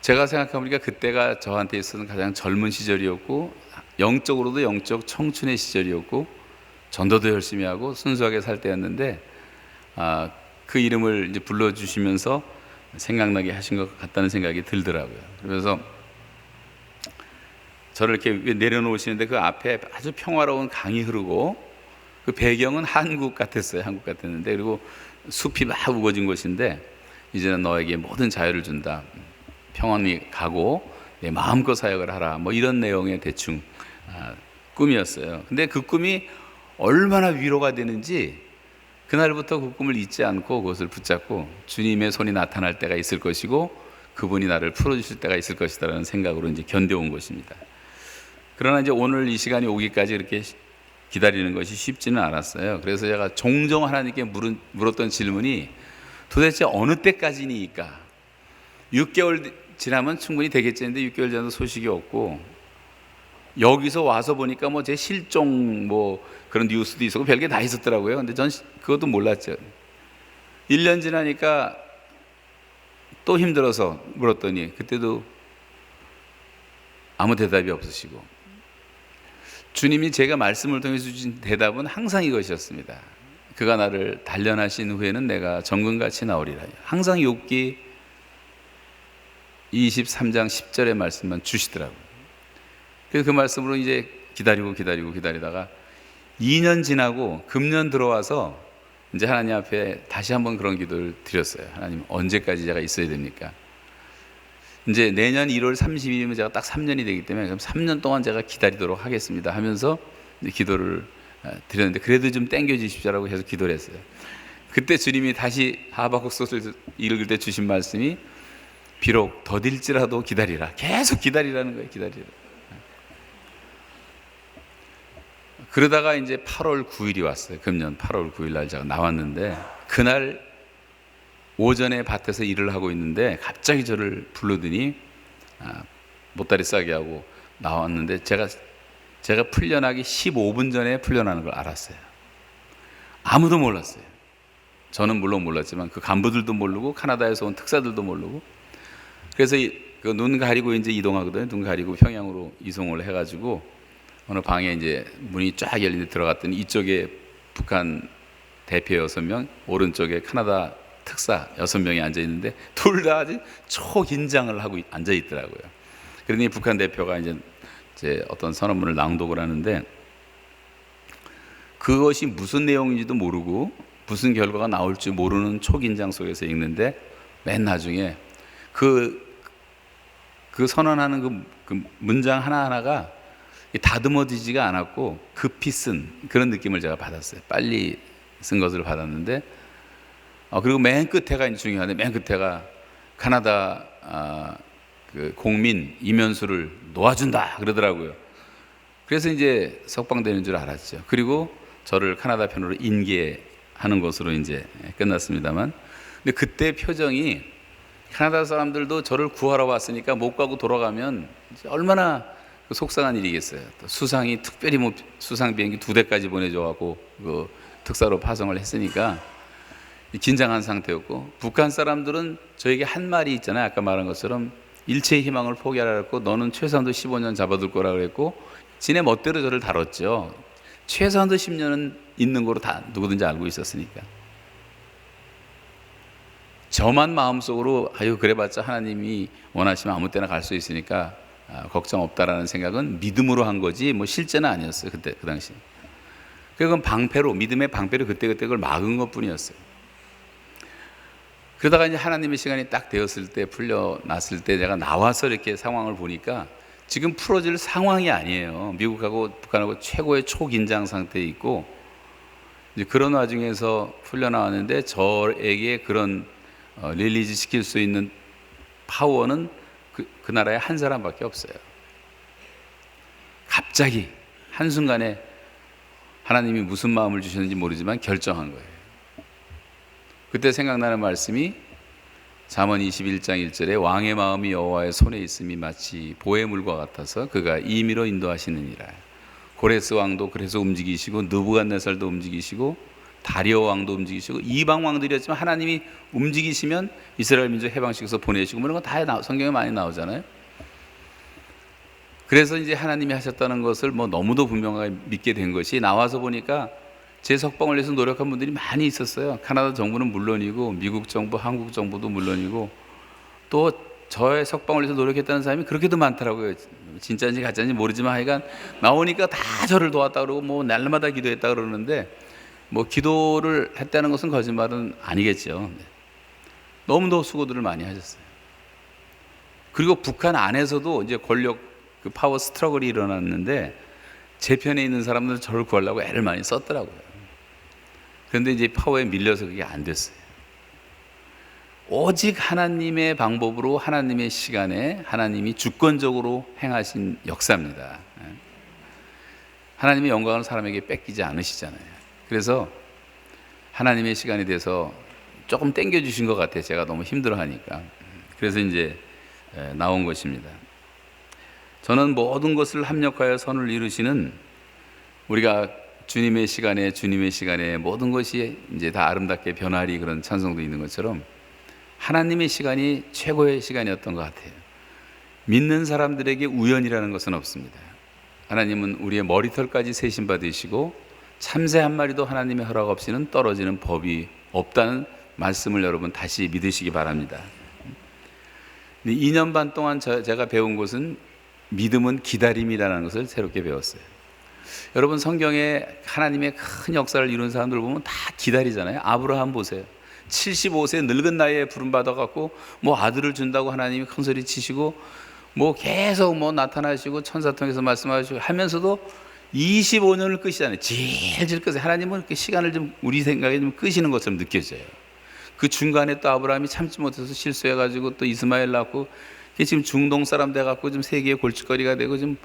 제가 생각해보니까 그때가 저한테 있어서는 가장 젊은 시절이었고, 영적으로도 영적 청춘의 시절이었고, 전도도 열심히 하고 순수하게 살 때였는데, 그 이름을 이제 불러주시면서 생각나게 하신 것 같다는 생각이 들더라고요. 그래서 저를 이렇게 내려놓으시는데 그 앞에 아주 평화로운 강이 흐르고, 그 배경은 한국 같았어요. 한국 같았는데, 그리고 숲이 막 우거진 곳인데, 이제는 너에게 모든 자유를 준다. 평안히 가고 내 마음껏 사역을 하라. 뭐 이런 내용의 대충 꿈이었어요. 근데 그 꿈이 얼마나 위로가 되는지 그날부터 그 꿈을 잊지 않고 그것을 붙잡고 주님의 손이 나타날 때가 있을 것이고 그분이 나를 풀어주실 때가 있을 것이다라는 생각으로 이제 견뎌온 것입니다. 그러나 이제 오늘 이 시간이 오기까지 이렇게 기다리는 것이 쉽지는 않았어요. 그래서 제가 종종 하나님께 물었던 질문이 도대체 어느 때까지니까? 6개월 지나면 충분히 되겠지 했는데 6개월 전에도 소식이 없고, 여기서 와서 보니까 뭐 제 실종 뭐 그런 뉴스도 있었고 별게 다 있었더라고요. 근데 전 그것도 몰랐죠. 1년 지나니까 또 힘들어서 물었더니 그때도 아무 대답이 없으시고, 주님이 제가 말씀을 통해서 주신 대답은 항상 이것이었습니다. 그가 나를 단련하신 후에는 내가 정금같이 나오리라. 항상 욥기 23장 10절의 말씀만 주시더라고요. 그래서 그 말씀으로 이제 기다리다가 2년 지나고 금년 들어와서 이제 하나님 앞에 다시 한번 그런 기도를 드렸어요. 하나님, 언제까지 제가 있어야 됩니까? 이제 내년 1월 30일이면 제가 딱 3년이 되기 때문에 그럼 3년 동안 제가 기다리도록 하겠습니다 하면서 기도를 드렸는데, 그래도 좀 땡겨 주십시오라고 계속 기도를 했어요. 그때 주님이 다시 하박국 소설 읽을 때 주신 말씀이 비록 더딜지라도 기다리라. 계속 기다리라는 거예요. 기다리라. 그러다가 이제 8월 9일이 왔어요. 금년 8월 9일 날 제가 나왔는데, 그날 오전에 밭에서 일을 하고 있는데 갑자기 저를 부르더니 보따리 싸게 하고 나왔는데, 제가 풀려나기 15분 전에 풀려나는 걸 알았어요. 아무도 몰랐어요. 저는 물론 몰랐지만 그 간부들도 모르고 카나다에서 온 특사들도 모르고. 그래서 그 눈 가리고 이제 이동하거든요. 눈 가리고 평양으로 이송을 해가지고 어느 방에 이제 문이 쫙 열리는데 들어갔더니 이쪽에 북한 대표 6명, 오른쪽에 카나다 특사 6명이 앉아 있는데 둘 다 아주 초긴장을 하고 앉아 있더라고요. 그러니 북한 대표가 이제 어떤 선언문을 낭독을 하는데, 그것이 무슨 내용인지도 모르고 무슨 결과가 나올지 모르는 초긴장 속에서 읽는데, 맨 나중에 그 선언하는 그 문장 하나하나가 다듬어지지가 않았고 급히 쓴 그런 느낌을 제가 받았어요. 빨리 쓴 것을 받았는데, 그리고 맨 끝에가 중요한데, 맨 끝에가 카나다 그 공민 이면수를 놓아준다 그러더라고요. 그래서 이제 석방되는 줄 알았죠. 그리고 저를 카나다 편으로 인계하는 것으로 이제 끝났습니다만, 근데 그때 표정이, 카나다 사람들도 저를 구하러 왔으니까 못 가고 돌아가면 얼마나 속상한 일이겠어요. 또 수상이 특별히 뭐 수상 비행기 2대까지 보내줘갖고 그 특사로 파송을 했으니까 긴장한 상태였고, 북한 사람들은 저에게 한 말이 있잖아요. 아까 말한 것처럼 일체의 희망을 포기하라 그랬고, 너는 최소한도 15년 잡아둘 거라 그랬고, 지네 멋대로 저를 다뤘죠. 최소한도 10년은 있는 거로 다 누구든지 알고 있었으니까. 저만 마음속으로 그래봤자 하나님이 원하시면 아무 때나 갈 수 있으니까 걱정 없다라는 생각은 믿음으로 한 거지 뭐 실제는 아니었어요. 그때 그 당시. 그건 방패로, 믿음의 방패로 그때그때 그걸 막은 것 뿐이었어요. 그러다가 이제 하나님의 시간이 딱 되었을 때, 풀려났을 때 제가 나와서 이렇게 상황을 보니까 지금 풀어질 상황이 아니에요. 미국하고 북한하고 최고의 초긴장 상태에 있고, 이제 그런 와중에서 풀려나왔는데 저에게 그런 릴리즈 시킬 수 있는 파워는 그 나라에 한 사람밖에 없어요. 갑자기 한순간에 하나님이 무슨 마음을 주셨는지 모르지만 결정한 거예요. 그때 생각나는 말씀이 잠언 21장 1절에 왕의 마음이 여호와의 손에 있음이 마치 보혜물과 같아서 그가 임의로 인도하시느니라. 고레스 왕도 그래서 움직이시고 느부갓네살도 움직이시고 다리오 왕도 움직이시고 이방 왕들이었지만 하나님이 움직이시면 이스라엘 민족 해방시켜서 보내시고 이런 거 다 성경에 많이 나오잖아요. 그래서 이제 하나님이 하셨다는 것을 너무도 분명하게 믿게 된 것이, 나와서 보니까 제 석방을 위해서 노력한 분들이 많이 있었어요. 카나다 정부는 물론이고 미국 정부, 한국 정부도 물론이고 또 저의 석방을 위해서 노력했다는 사람이 그렇게도 많더라고요. 진짜인지 가짜인지 모르지만 하여간 나오니까 다 저를 도왔다 그러고 날마다 기도했다 그러는데 기도를 했다는 것은 거짓말은 아니겠죠. 너무도 수고들을 많이 하셨어요. 그리고 북한 안에서도 이제 권력 파워 스트러글이 일어났는데 제 편에 있는 사람들은 저를 구하려고 애를 많이 썼더라고요. 그런데 이제 파워에 밀려서 그게 안 됐어요. 오직 하나님의 방법으로, 하나님의 시간에 하나님이 주권적으로 행하신 역사입니다. 하나님의 영광을 사람에게 뺏기지 않으시잖아요. 그래서 하나님의 시간이 돼서 조금 땡겨주신 것 같아요. 제가 너무 힘들어하니까. 그래서 이제 나온 것입니다. 저는 모든 것을 합력하여 선을 이루시는, 우리가 주님의 시간에 모든 것이 이제 다 아름답게 변하리, 그런 찬송도 있는 것처럼 하나님의 시간이 최고의 시간이었던 것 같아요. 믿는 사람들에게 우연이라는 것은 없습니다. 하나님은 우리의 머리털까지 세신 바 되시고 참새 한 마리도 하나님의 허락 없이는 떨어지는 법이 없다는 말씀을 여러분 다시 믿으시기 바랍니다. 2년 반 동안 제가 배운 것은 믿음은 기다림이라는 것을 새롭게 배웠어요. 여러분 성경에 하나님의 큰 역사를 이룬 사람들 보면 다 기다리잖아요. 아브라함 보세요. 75세 늙은 나이에 부름받아갖고 아들을 준다고 하나님이 큰 소리 치시고 계속 나타나시고 천사 통해서 말씀하시고 하면서도 25년을 끄시잖아요. 질질 끄세요. 하나님은 그 시간을 좀 우리 생각에 좀 끄시는 것처럼 느껴져요. 그 중간에 또 아브라함이 참지 못해서 실수해가지고 또 이스마엘 낳고 지금 중동 사람 돼갖고 좀 세계의 골칫거리가 되고 좀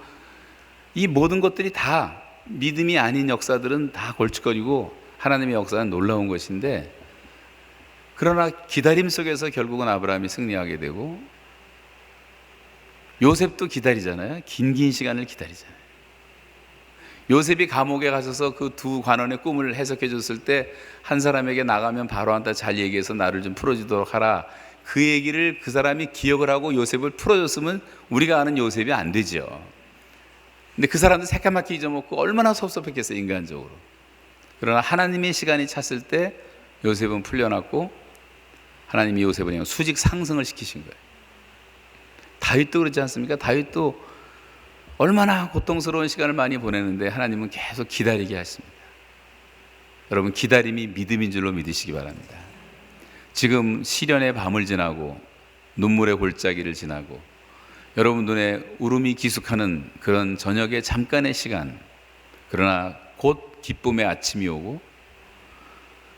이 모든 것들이 다 믿음이 아닌 역사들은 다 골칫거리고 하나님의 역사는 놀라운 것인데, 그러나 기다림 속에서 결국은 아브라함이 승리하게 되고 요셉도 기다리잖아요. 긴 시간을 기다리잖아요. 요셉이 감옥에 가셔서 그 두 관원의 꿈을 해석해 줬을 때 한 사람에게 나가면 바로한테 잘 얘기해서 나를 좀 풀어주도록 하라, 그 얘기를 그 사람이 기억을 하고 요셉을 풀어줬으면 우리가 아는 요셉이 안 되죠. 근데 그 사람도 새까맣게 잊어먹고 얼마나 섭섭했겠어요, 인간적으로. 그러나 하나님의 시간이 찼을 때 요셉은 풀려났고 하나님이 요셉을 그냥 수직 상승을 시키신 거예요. 다윗도 그렇지 않습니까? 다윗도 얼마나 고통스러운 시간을 많이 보내는데 하나님은 계속 기다리게 하십니다. 여러분, 기다림이 믿음인 줄로 믿으시기 바랍니다. 지금 시련의 밤을 지나고 눈물의 골짜기를 지나고 여러분 눈에 울음이 기숙하는 그런 저녁의 잠깐의 시간, 그러나 곧 기쁨의 아침이 오고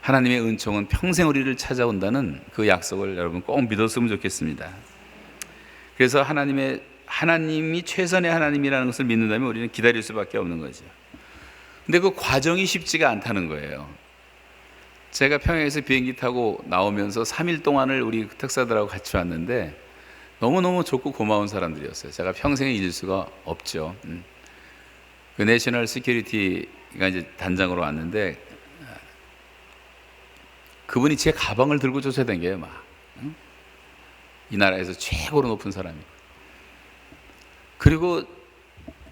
하나님의 은총은 평생 우리를 찾아온다는 그 약속을 여러분 꼭 믿었으면 좋겠습니다. 그래서 하나님이 최선의 하나님이라는 것을 믿는다면 우리는 기다릴 수밖에 없는 거죠. 근데 그 과정이 쉽지가 않다는 거예요. 제가 평양에서 비행기 타고 나오면서 3일 동안을 우리 특사들하고 같이 왔는데 너무너무 좋고 고마운 사람들이었어요. 제가 평생에 잊을 수가 없죠. 그 내셔널 시큐리티가 이제 단장으로 왔는데 그분이 제 가방을 들고 쫓아다녀요. 이 나라에서 최고로 높은 사람이고. 그리고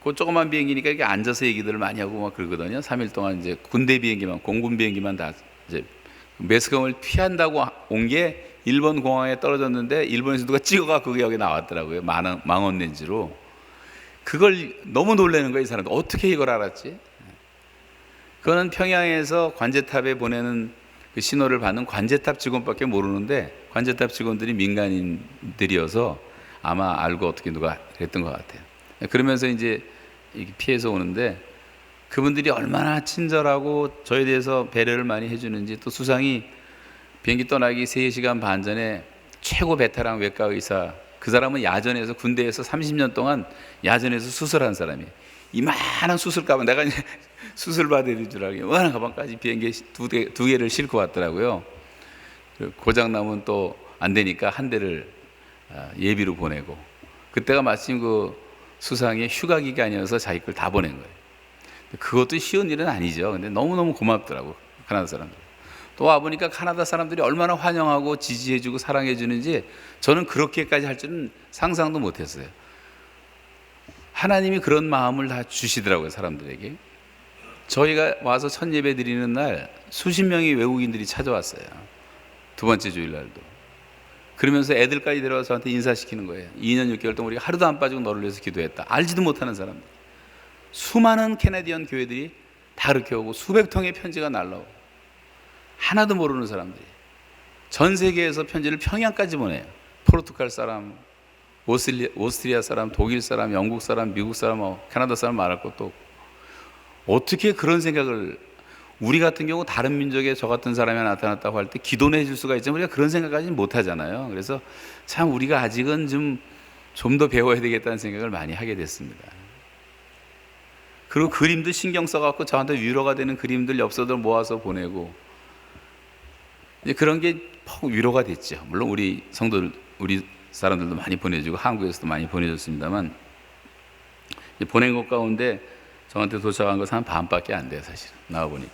그 조그만 비행기니까 이렇게 앉아서 얘기들을 많이 하고 그러거든요. 3일 동안 이제 군대 비행기만, 공군 비행기만 다 이제 매스컴을 피한다고 온 게 일본 공항에 떨어졌는데 일본에서 누가 찍어가 그게 여기 나왔더라고요. 망원 렌즈로. 그걸 너무 놀라는 거예요, 이 사람들. 어떻게 이걸 알았지? 그거는 평양에서 관제탑에 보내는 그 신호를 받는 관제탑 직원밖에 모르는데, 관제탑 직원들이 민간인들이어서 아마 알고 어떻게 누가 그랬던 것 같아요. 그러면서 이제 피해서 오는데, 그분들이 얼마나 친절하고 저에 대해서 배려를 많이 해주는지, 또 수상이 비행기 떠나기 3시간 반 전에 최고 베테랑 외과 의사, 그 사람은 야전에서, 군대에서 30년 동안 야전에서 수술한 사람이에요. 이만한 수술 가방, 내가 이제 수술 받아야 될 줄 알고 이만한 가방까지 비행기 두 개를 싣고 왔더라고요. 고장 나면 또 안 되니까 한 대를 예비로 보내고, 그때가 마침 그 수상의 휴가 기간이어서 자기 걸 다 보낸 거예요. 그것도 쉬운 일은 아니죠. 근데 너무너무 고맙더라고, 카나다 사람들. 또 와보니까 카나다 사람들이 얼마나 환영하고 지지해주고 사랑해주는지, 저는 그렇게까지 할 줄은 상상도 못했어요. 하나님이 그런 마음을 다 주시더라고요, 사람들에게. 저희가 와서 첫 예배 드리는 날 수십 명의 외국인들이 찾아왔어요, 두 번째 주일날도. 그러면서 애들까지 데려와서 저한테 인사시키는 거예요. 2년 6개월 동안 우리가 하루도 안 빠지고 너를 위해서 기도했다. 알지도 못하는 사람들. 수많은 캐네디언 교회들이 다 그렇게 오고, 수백 통의 편지가 날라오고, 하나도 모르는 사람들이 전 세계에서 편지를 평양까지 보내요. 포르투갈 사람, 오스트리아 사람, 독일 사람, 영국 사람, 미국 사람, 캐나다 사람 말할 것도 없고. 어떻게 그런 생각을, 우리 같은 경우 다른 민족에 저 같은 사람이 나타났다고 할 때 기도는 해줄 수가 있지만 우리가 그런 생각까지는 못 하잖아요. 그래서 참 우리가 아직은 좀 더 배워야 되겠다는 생각을 많이 하게 됐습니다. 그리고 그림도 신경 써갖고 저한테 위로가 되는 그림들 엽서들 모아서 보내고, 이제 그런 게 퍽 위로가 됐죠. 물론 우리 성도들, 우리 사람들도 많이 보내주고 한국에서도 많이 보내줬습니다만, 보낸 것 가운데 저한테 도착한 것은 한 반밖에 안 돼요, 사실 나와 보니까.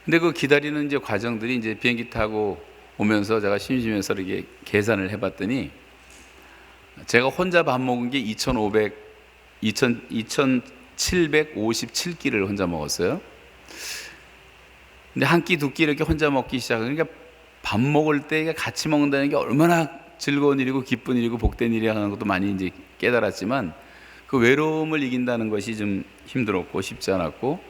근데 그 기다리는 이제 과정들이, 이제 비행기 타고 오면서 제가 심심해서 이렇게 계산을 해봤더니, 제가 혼자 밥 먹은 게 2,757끼를 혼자 먹었어요. 근데 한 끼, 두 끼 이렇게 혼자 먹기 시작하니까 밥 먹을 때 같이 먹는다는 게 얼마나 즐거운 일이고 기쁜 일이고 복된 일이라는 것도 많이 이제 깨달았지만, 그 외로움을 이긴다는 것이 좀 힘들었고 쉽지 않았고,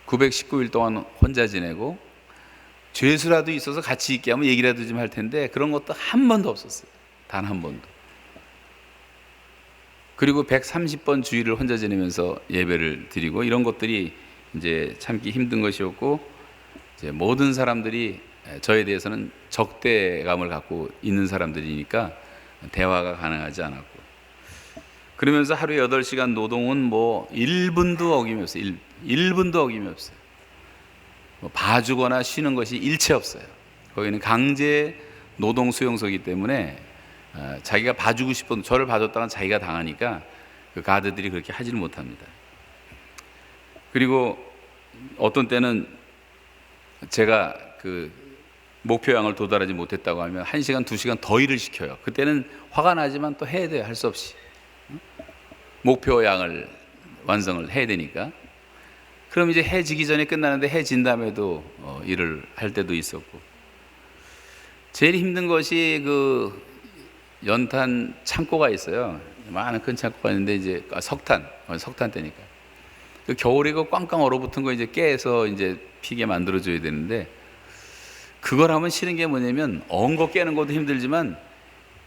919일 동안 혼자 지내고, 죄수라도 있어서 같이 있게 하면 얘기라도 좀 할 텐데 그런 것도 한 번도 없었어요. 단 한 번도. 그리고 130번 주일을 혼자 지내면서 예배를 드리고, 이런 것들이 이제 참기 힘든 것이었고, 이제 모든 사람들이 저에 대해서는 적대감을 갖고 있는 사람들이니까 대화가 가능하지 않았고, 그러면서 하루에 8시간 노동은 뭐 1분도 어김이 없어요. 1분도 어김이 없어요. 뭐 봐주거나 쉬는 것이 일체 없어요. 거기는 강제 노동 수용소이기 때문에 자기가 봐주고 싶은, 저를 봐줬다간 자기가 당하니까 그 가드들이 그렇게 하지를 못합니다. 그리고 어떤 때는 제가 그 목표양을 도달하지 못했다고 하면 1시간, 2시간 더 일을 시켜요. 그때는 화가 나지만 또 해야 돼요. 할 수 없이. 목표양을 완성을 해야 되니까. 그럼 이제 해 지기 전에 끝나는데 해 진 다음에도 일을 할 때도 있었고, 제일 힘든 것이 그 연탄 창고가 있어요. 많은 큰 창고가 있는데, 이제 석탄 때니까 그 겨울에 그 꽝꽝 얼어붙은 거 이제 깨서 이제 피게 만들어줘야 되는데, 그걸 하면 싫은 게 뭐냐면, 언 거 깨는 것도 힘들지만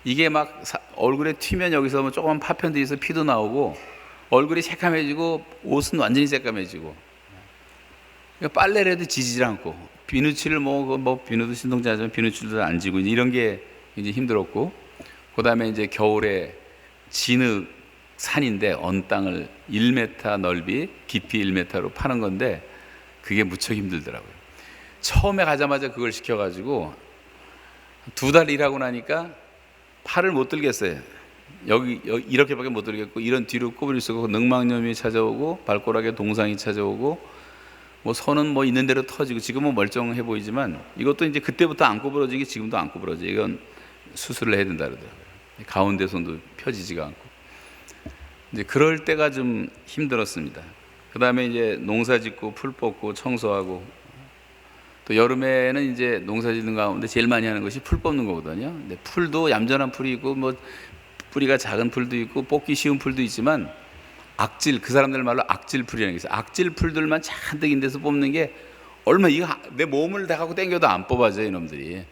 이게 막 얼굴에 튀면 여기서 뭐 조그만 파편들이 있어 피도 나오고, 얼굴이 새까매지고 옷은 완전히 새까매지고, 그러니까 빨래를 해도 지지질 않고, 비누칠을 뭐 비누도 신동자 하지만 비누칠도 안 지고, 이런 게 이제 힘들었고, 그 다음에 이제 겨울에 진흙 산인데 언 땅을 1m 넓이, 깊이 1m로 파는 건데 그게 무척 힘들더라고요. 처음에 가자마자 그걸 시켜가지고 2달 일하고 나니까 팔을 못 들겠어요. 여기 이렇게밖에 못 들겠고, 이런 뒤로 구부릴 수가 없고, 늑막염이 찾아오고, 발가락에 동상이 찾아오고, 뭐 손은 뭐 있는 대로 터지고, 지금은 멀쩡해 보이지만 이것도 이제 그때부터 안 구부러지게 지금도 안 구부러져. 이건 수술을 해야 된다 그러더라고요. 가운데 손도 펴지지가 않고. 이제 그럴 때가 좀 힘들었습니다. 그 다음에 이제 농사 짓고 풀 뽑고 청소하고, 또 여름에는 이제 농사 짓는 가운데 제일 많이 하는 것이 풀 뽑는 거거든요. 근데 풀도 얌전한 풀이 있고, 뭐 뿌리가 작은 풀도 있고, 뽑기 쉬운 풀도 있지만, 악질, 그 사람들 말로 악질풀이라는 게 있어요. 악질풀들만 잔뜩 인데서 뽑는 게 얼마, 이거 내 몸을 다 갖고 당겨도 안 뽑아져요, 이놈들이.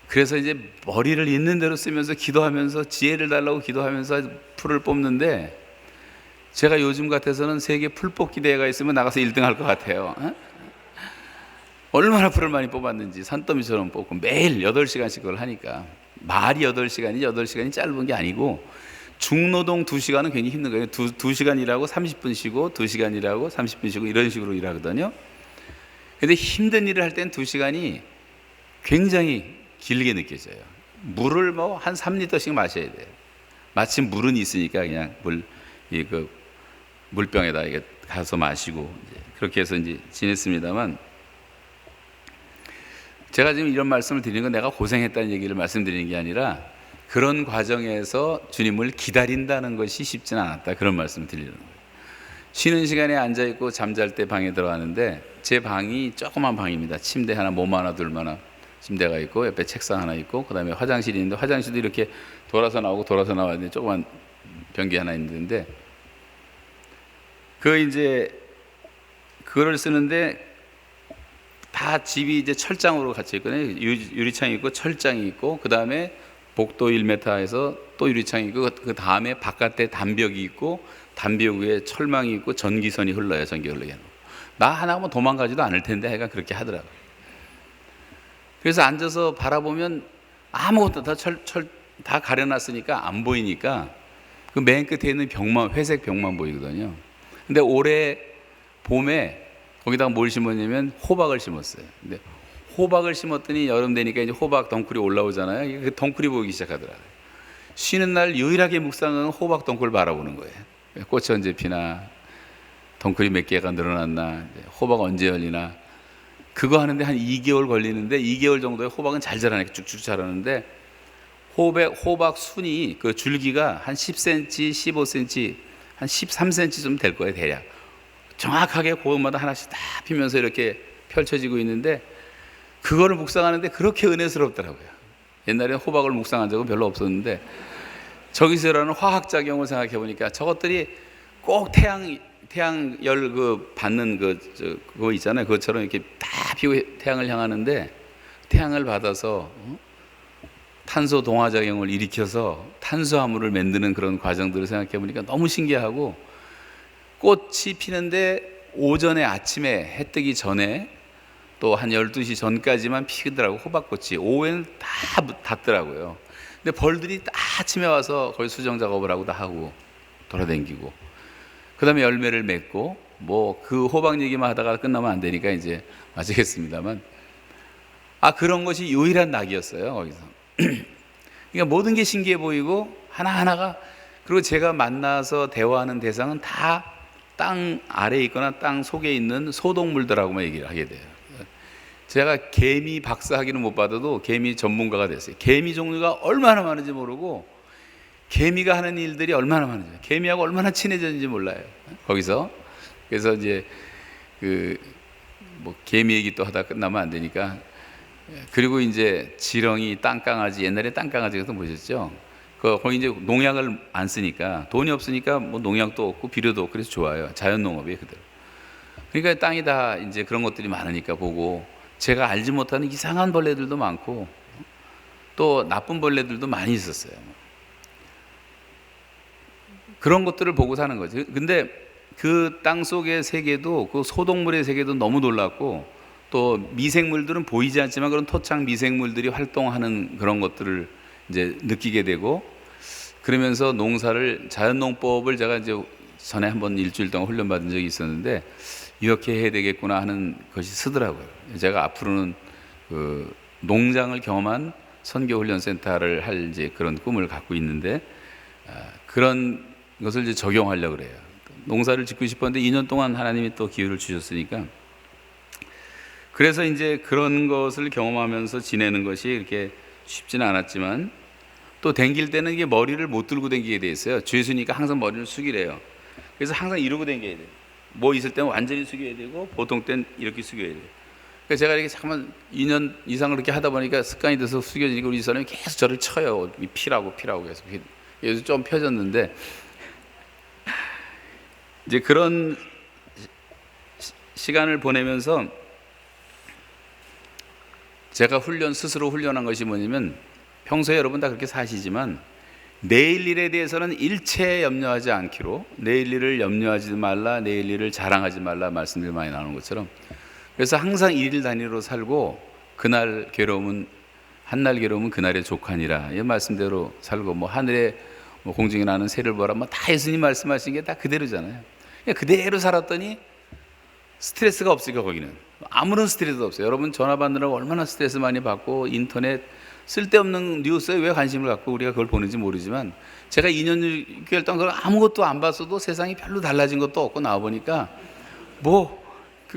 그래서 이제 머리를 있는 대로 쓰면서 기도하면서 지혜를 달라고 기도하면서 풀을 뽑는데, 제가 요즘 같아서는 세계 풀 뽑기 대회가 있으면 나가서 1등 할 것 같아요. 얼마나 풀을 많이 뽑았는지 산더미처럼 뽑고 매일 8시간씩 그걸 하니까. 말이 8시간이 짧은 게 아니고, 중노동 2시간은 괜히 힘든 거예요. 2시간 일하고 30분 쉬고 2시간 일하고 30분 쉬고 이런 식으로 일하거든요. 근데 힘든 일을 할 땐 2시간이 굉장히 길게 느껴져요. 물을 뭐 한 3리터씩 마셔야 돼요. 마침 물은 있으니까 그냥 물병에다 이게 가서 마시고 그렇게 해서 이제 지냈습니다만, 제가 지금 이런 말씀을 드리는 건 내가 고생했다는 얘기를 말씀드리는 게 아니라, 그런 과정에서 주님을 기다린다는 것이 쉽지는 않았다, 그런 말씀을 드리는 거예요. 쉬는 시간에 앉아있고 잠잘 때 방에 들어가는데, 제 방이 조그만 방입니다. 침대 하나, 몸 하나 둘만한 침대가 있고 옆에 책상 하나 있고, 그 다음에 화장실이 있는데, 화장실도 이렇게 돌아서 나오고 돌아서 나와야 되는데 조그만 변기 하나 있는데, 그거를 쓰는데 다 집이 이제 철장으로 갇혀 있거든요. 유리창이 있고 철장이 있고, 그 다음에 복도 1m에서 또 유리창이 있고, 그 다음에 바깥에 담벽이 있고, 담벽 위에 철망이 있고 전기선이 흘러요. 전기 흘러게. 나 하나면 도망가지도 않을 텐데 하여간 그렇게 하더라고요. 그래서 앉아서 바라보면 아무것도 다 가려놨으니까 안 보이니까 그 맨 끝에 있는 벽만, 회색 벽만 보이거든요. 근데 올해 봄에 거기다가 뭘 심었냐면 호박을 심었어요. 근데 호박을 심었더니 여름 되니까 이제 호박 덩쿨이 올라오잖아요. 그 덩쿨이 보이기 시작하더라고요. 쉬는 날 유일하게 묵상은 호박 덩쿨을 바라보는 거예요. 꽃이 언제 피나, 덩쿨이 몇 개가 늘어났나, 호박 언제 열리나. 그거 하는데 한 2개월 걸리는데, 2개월 정도에 호박은 잘 자라니까 쭉쭉 자라는데, 호박 순이 그 줄기가 한 10cm, 15cm, 한 13cm 좀 될 거예요, 대략. 정확하게 그것마다 하나씩 다 피면서 이렇게 펼쳐지고 있는데, 그거를 묵상하는데 그렇게 은혜스럽더라고요. 옛날에 호박을 묵상한 적은 별로 없었는데, 저기서 일어나는 화학작용을 생각해 보니까 저것들이 꼭 태양열 받는 그거 있잖아요. 그것처럼 이렇게 다 피고 태양을 향하는데, 태양을 받아서 탄소 동화작용을 일으켜서 탄수화물을 만드는 그런 과정들을 생각해 보니까 너무 신기하고, 꽃이 피는데 오전에 아침에 해 뜨기 전에 또 한 12시 전까지만 피더라고, 호박꽃이. 오후에는 다 닫더라고요. 근데 벌들이 다 아침에 와서 거기 수정 작업을 하고 다 하고 돌아다니고, 그 다음에 열매를 맺고, 뭐 그 호박 얘기만 하다가 끝나면 안 되니까 이제 마치겠습니다만, 그런 것이 유일한 낙이었어요, 거기서. 그러니까 모든 게 신기해 보이고 하나하나가, 그리고 제가 만나서 대화하는 대상은 다 땅 아래에 있거나 땅 속에 있는 소동물들하고만 얘기를 하게 돼요. 제가 개미 박사학위는 못 받아도 개미 전문가가 됐어요. 개미 종류가 얼마나 많은지 모르고, 개미가 하는 일들이 얼마나 많은지, 개미하고 얼마나 친해졌는지 몰라요, 거기서. 그래서 이제 뭐 개미 얘기 또 하다 끝나면 안 되니까, 그리고 이제 지렁이, 땅강아지, 옛날에 땅강아지 같은 거 보셨죠? 거기 이제 농약을 안 쓰니까, 돈이 없으니까 뭐 농약도 없고 비료도 없고 그래서 좋아요. 자연 농업이에요, 그대로. 그러니까 땅이 다 이제 그런 것들이 많으니까 보고, 제가 알지 못하는 이상한 벌레들도 많고 또 나쁜 벌레들도 많이 있었어요. 그런 것들을 보고 사는 거죠. 근데 그 땅 속의 세계도, 그 소동물의 세계도 너무 놀랐고, 또 미생물들은 보이지 않지만 그런 토착 미생물들이 활동하는 그런 것들을 이제 느끼게 되고, 그러면서 자연농법을 제가 이제 전에 한번 일주일 동안 훈련받은 적이 있었는데, 이렇게 해야 되겠구나 하는 것이 쓰더라고요. 제가 앞으로는 그 농장을 경험한 선교훈련센터를 할 이제 그런 꿈을 갖고 있는데, 그런 것을 이제 적용하려고 그래요. 농사를 짓고 싶었는데 2년 동안 하나님이 또 기회를 주셨으니까, 그래서 이제 그런 것을 경험하면서 지내는 것이 이렇게 쉽지는 않았지만, 또 댕길 때는 이게 머리를 못 들고 댕기게 돼 있어요. 죄수니까 항상 머리를 숙이래요. 그래서 항상 이러고 댕겨야 돼요. 뭐 있을 때는 완전히 숙여야 되고, 보통 때는 이렇게 숙여야 돼요. 그래서 제가 이렇게 잠깐만 2년 이상 그렇게 하다 보니까 습관이 돼서 숙여지니까 우리 사람이 계속 저를 쳐요. 피라고 계속. 그래서 좀 펴졌는데, 이제 그런 시간을 보내면서 제가 스스로 훈련한 것이 뭐냐면, 평소에 여러분 다 그렇게 사시지만 내일 일에 대해서는 일체 염려하지 않기로, 내일 일을 염려하지 말라, 내일 일을 자랑하지 말라 말씀들 많이 나오는 것처럼, 그래서 항상 일일 단위로 살고, 그날 괴로움은 한날 괴로움은 그날의 족하니라, 이 말씀대로 살고, 뭐 하늘에 뭐 공중에 나는 새를 보라, 뭐 다 예수님 말씀하신 게 다 그대로잖아요. 그대로 살았더니 스트레스가 없으니까, 거기는 아무런 스트레스도 없어요. 여러분 전화 받느라고 얼마나 스트레스 많이 받고, 인터넷 쓸데없는 뉴스에 왜 관심을 갖고 우리가 그걸 보는지 모르지만, 제가 2년 6개월 동안 그걸 아무것도 안 봤어도 세상이 별로 달라진 것도 없고, 나와보니까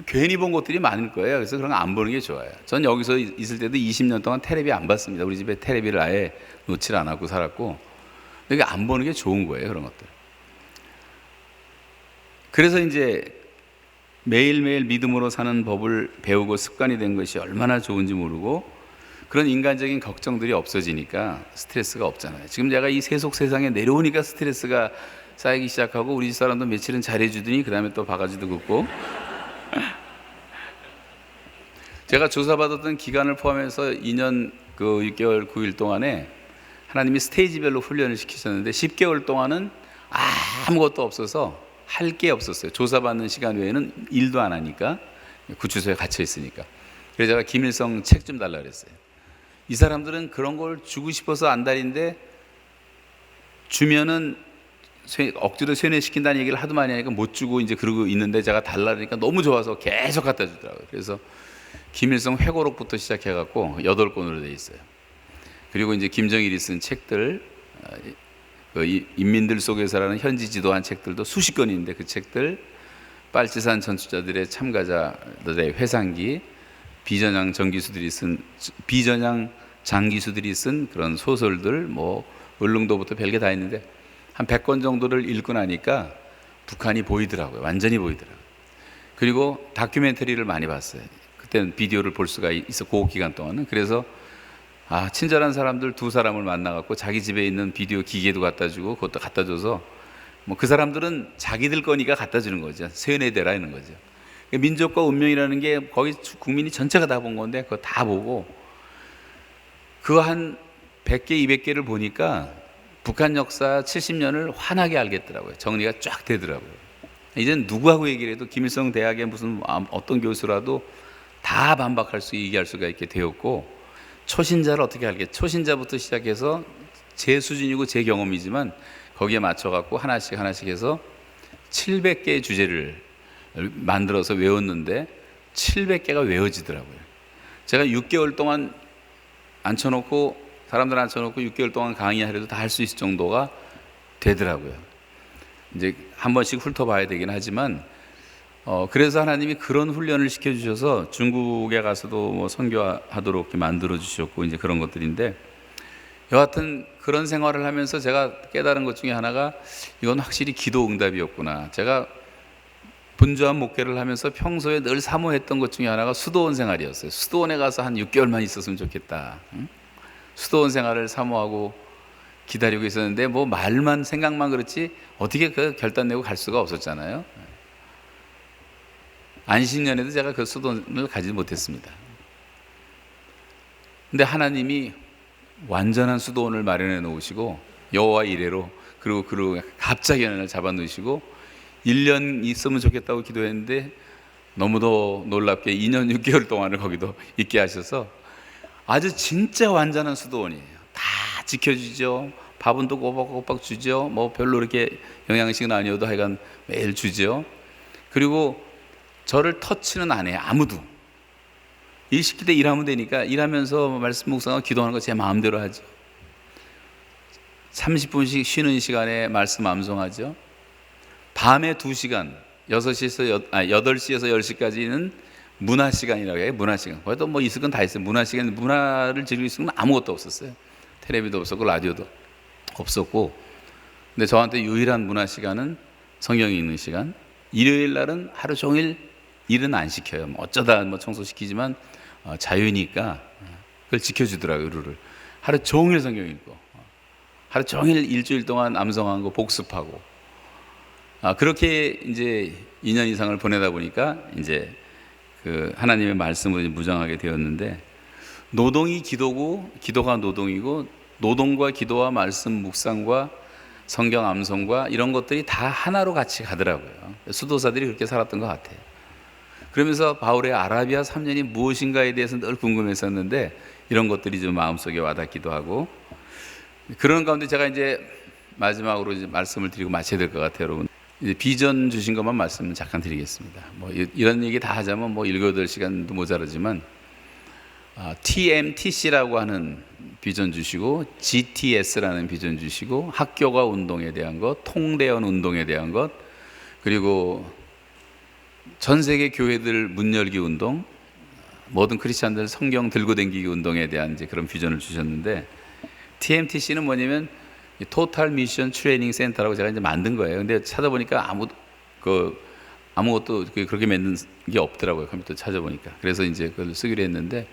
괜히 본 것들이 많을 거예요. 그래서 그런 거 안 보는 게 좋아요. 전 여기서 있을 때도 20년 동안 텔레비 안 봤습니다. 우리 집에 텔레비를 아예 놓질 않았고 살았고, 근데 안 보는 게 좋은 거예요, 그런 것들. 그래서 이제 매일매일 믿음으로 사는 법을 배우고 습관이 된 것이 얼마나 좋은지 모르고, 그런 인간적인 걱정들이 없어지니까 스트레스가 없잖아요. 지금 제가 이 세속 세상에 내려오니까 스트레스가 쌓이기 시작하고, 우리 집 사람도 며칠은 잘해주더니 그 다음에 또 바가지도 긋고. 제가 조사받았던 기간을 포함해서 2년 6개월 9일 동안에 하나님이 스테이지별로 훈련을 시키셨는데, 10개월 동안은 아무것도 없어서 할 게 없었어요. 조사받는 시간 외에는 일도 안 하니까, 구치소에 갇혀 있으니까. 그래서 제가 김일성 책 좀 달라 그랬어요. 이 사람들은 그런 걸 주고 싶어서 안달인데, 주면은 억지로 세뇌시킨다는 얘기를 하도 많이 하니까 못 주고 이제 그러고 있는데, 제가 달라니까 너무 좋아서 계속 갖다 주더라고요. 그래서 김일성 회고록부터 시작해갖고 8권으로 돼 있어요. 그리고 이제 김정일이 쓴 책들, 인민들 속에서라는 현지 지도한 책들도 수십 권이 있는데, 그 책들, 빨치산 전투자들의 참가자들의 회상기, 비전향 장기수들이 쓴 그런 소설들, 뭐 울릉도부터 별게 다 있는데, 한 100권 정도를 읽고 나니까 북한이 보이더라고요. 완전히 보이더라고요. 그리고 다큐멘터리를 많이 봤어요. 그때는 비디오를 볼 수가 있어, 그 기간 동안은. 그래서 친절한 사람들 2사람을 만나갖고 자기 집에 있는 비디오 기계도 갖다 주고, 그것도 갖다 줘서, 뭐 그 사람들은 자기들 거니까 갖다 주는 거죠. 세뇌되라 이런 거죠. 민족과 운명이라는 게 거기 국민이 전체가 다 본 건데, 그거 다 보고, 그거 한 100개, 200개를 보니까 북한 역사 70년을 환하게 알겠더라고요. 정리가 쫙 되더라고요. 이젠 누구하고 얘기를 해도, 김일성 대학의 무슨 어떤 교수라도 다 반박할 수, 얘기할 수가 있게 되었고, 초신자를 어떻게 알게, 초신자부터 시작해서 제 수준이고 제 경험이지만 거기에 맞춰갖고 하나씩 해서 700개의 주제를 만들어서 외웠는데, 700개가 외워지더라고요. 제가 6개월 동안 사람들 앉혀놓고 6개월 동안 강의하려도 다 할 수 있을 정도가 되더라고요. 이제 한 번씩 훑어봐야 되긴 하지만, 그래서 하나님이 그런 훈련을 시켜주셔서 중국에 가서도 뭐 선교하도록 이렇게 만들어 주셨고, 이제 그런 것들인데, 여하튼 그런 생활을 하면서 제가 깨달은 것 중에 하나가, 이건 확실히 기도 응답이었구나. 제가 분주한 목회를 하면서 평소에 늘 사모했던 것 중에 하나가 수도원 생활이었어요. 수도원에 가서 한 6개월만 있었으면 좋겠다. 수도원 생활을 사모하고 기다리고 있었는데, 뭐 말만, 생각만 그렇지 어떻게 그 결단 내고 갈 수가 없었잖아요. 안식년에도 제가 그 수도원을 가지 못했습니다. 근데 하나님이 완전한 수도원을 마련해 놓으시고, 여호와 이레로, 그리고 갑자기 어느 날 잡아 놓으시고, 1년 있으면 좋겠다고 기도했는데, 너무도 놀랍게 2년 6개월 동안을 거기도 있게 하셔서, 아주 진짜 완전한 수도원이에요. 다 지켜주죠. 밥은 또 꼬박꼬박 주죠. 뭐 별로 이렇게 영양식은 아니어도 하여간 매일 주죠. 그리고 저를 터치는 안 해요, 아무도. 일 시킬 때 일하면 되니까, 일하면서 말씀 묵상하고 기도하는 거 제 마음대로 하죠. 30분씩 쉬는 시간에 말씀 암송하죠. 밤에 2시간, 8시에서 10시까지는 문화 시간이라고 해요. 문화 시간. 거기도 뭐 있을 건 다 있어요. 문화 시간, 문화를 즐길 수 있는 건 아무것도 없었어요. 텔레비도 없었고 라디오도 없었고. 근데 저한테 유일한 문화 시간은 성경 읽는 시간. 일요일 날은 하루 종일 일은 안 시켜요. 뭐 어쩌다 뭐 청소시키지만 자유니까 그걸 지켜주더라고요. 룰을. 하루 종일 성경 읽고, 하루 종일 일주일 동안 암송한 거 복습하고, 그렇게 이제 2년 이상을 보내다 보니까 이제 그 하나님의 말씀을 무장하게 되었는데, 노동이 기도고 기도가 노동이고, 노동과 기도와 말씀 묵상과 성경 암송과 이런 것들이 다 하나로 같이 가더라고요. 수도사들이 그렇게 살았던 것 같아요. 그러면서 바울의 아라비아 3년이 무엇인가에 대해서 늘 궁금했었는데, 이런 것들이 좀 마음속에 와닿기도 하고, 그런 가운데 제가 이제 마지막으로 이제 말씀을 드리고 마쳐야 될 것 같아요, 여러분. 이제 비전 주신 것만 말씀 잠깐 드리겠습니다. 뭐 이런 얘기 다 하자면 뭐 7, 8시간도 모자라지만, TMTC라고 하는 비전 주시고, GTS라는 비전 주시고, 학교가 운동에 대한 것, 통대원 운동에 대한 것, 그리고 전 세계 교회들 문 열기 운동, 모든 크리스찬들 성경 들고 다니기 운동에 대한 이제 그런 비전을 주셨는데, TMTC는 뭐냐면 토탈 미션 트레이닝 센터라고 제가 이제 만든 거예요. 근데 찾아보니까 아무것도 그렇게 만든 게 없더라고요. 컴퓨터 찾아보니까. 그래서 이제 그걸 쓰기로 했는데,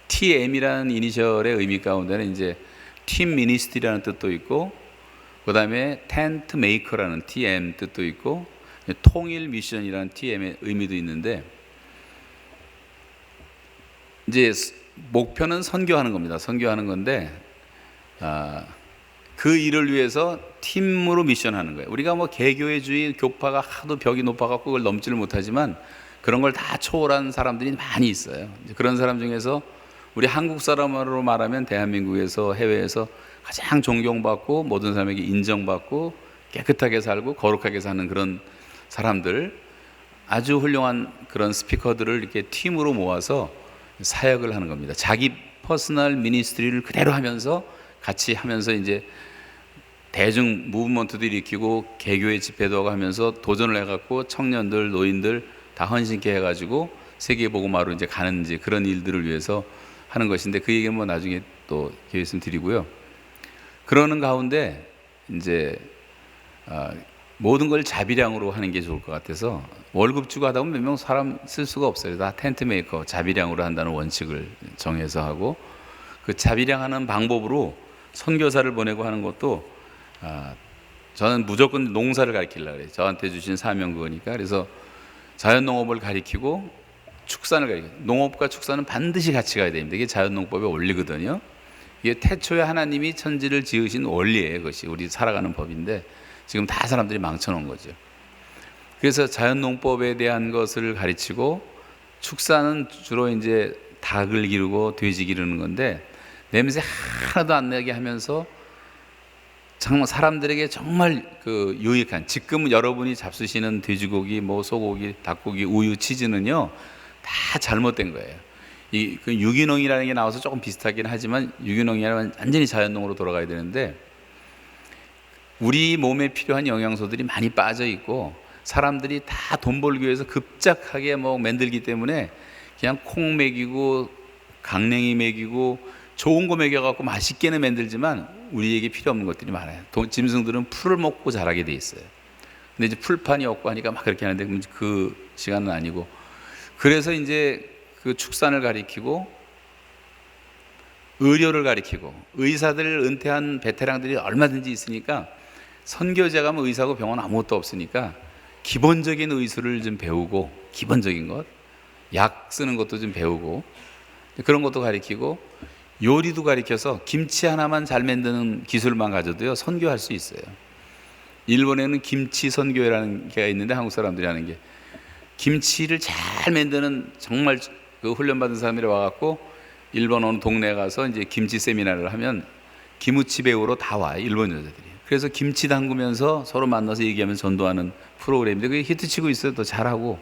TM이라는 이니셜의 의미 가운데는 이제 팀 미니스트리라는 뜻도 있고, 그 다음에 텐트 메이커라는 TM 뜻도 있고, 통일 미션이라는 TM의 의미도 있는데, 이제 목표는 선교하는 겁니다. 선교하는 건데, 그 일을 위해서 팀으로 미션하는 거예요. 우리가 뭐 개교회주의 교파가 하도 벽이 높아갖고 그걸 넘지를 못하지만, 그런 걸 다 초월한 사람들이 많이 있어요. 그런 사람 중에서 우리 한국 사람으로 말하면 대한민국에서, 해외에서 가장 존경받고 모든 사람에게 인정받고 깨끗하게 살고 거룩하게 사는 그런 사람들, 아주 훌륭한 그런 스피커들을 이렇게 팀으로 모아서 사역을 하는 겁니다. 자기 퍼스널 미니스트리를 그대로 하면서, 같이 하면서 이제 대중 무브먼트도 일으키고 개교회 집회도 하고 하면서 도전을 해갖고 청년들, 노인들 다 헌신케 해가지고 세계 복음화로 이제 가는 이제 그런 일들을 위해서 하는 것인데, 그 얘기는 뭐 나중에 또 기회 있으면 드리고요. 그러는 가운데 이제 모든 걸 자비량으로 하는 게 좋을 것 같아서, 월급 주고 하다 보면 몇 명 사람 쓸 수가 없어요. 다 텐트 메이커 자비량으로 한다는 원칙을 정해서 하고, 그 자비량 하는 방법으로 선교사를 보내고 하는 것도, 저는 무조건 농사를 가르치려고 그래요. 저한테 주신 사명 그거니까. 그래서 자연농업을 가르치고 축산을 가르치고, 농업과 축산은 반드시 같이 가야 됩니다. 이게 자연농법의 원리거든요. 이게 태초에 하나님이 천지를 지으신 원리예요. 그것이 우리 살아가는 법인데, 지금 다 사람들이 망쳐놓은 거죠. 그래서 자연농법에 대한 것을 가르치고, 축산은 주로 이제 닭을 기르고 돼지 기르는 건데, 냄새 하나도 안 나게 하면서 정말 사람들에게 정말 그 유익한, 지금 여러분이 잡수시는 돼지고기, 뭐 소고기, 닭고기, 우유, 치즈는요 다 잘못된 거예요. 그 유기농이라는 게 나와서 조금 비슷하긴 하지만, 유기농이라면 완전히 자연농으로 돌아가야 되는데, 우리 몸에 필요한 영양소들이 많이 빠져 있고, 사람들이 다 돈 벌기 위해서 급작하게 뭐 만들기 때문에 그냥 콩 먹이고 강냉이 먹이고 좋은 거 먹여갖고 맛있게는 만들지만 우리에게 필요 없는 것들이 많아요. 짐승들은 풀을 먹고 자라게 돼 있어요. 근데 이제 풀판이 없고 하니까 막 그렇게 하는데, 그 시간은 아니고, 그래서 이제 그 축산을 가리키고 의료를 가리키고, 의사들 은퇴한 베테랑들이 얼마든지 있으니까, 선교제 가면 의사고 병원 아무것도 없으니까 기본적인 의술을 좀 배우고, 기본적인 것, 약 쓰는 것도 좀 배우고, 그런 것도 가리키고, 요리도 가리켜서 김치 하나만 잘 만드는 기술만 가져도요 선교할 수 있어요. 일본에는 김치 선교회라는 게 있는데, 한국 사람들이 하는 게, 김치를 잘 만드는 정말 그 훈련받은 사람들이 와갖고 일본 어느 동네에 가서 이제 김치 세미나를 하면 김치 배우러 다 와요, 일본 여자들이. 그래서 김치 담그면서 서로 만나서 얘기하면서 전도하는 프로그램인데, 그게 히트치고 있어요. 더 잘하고,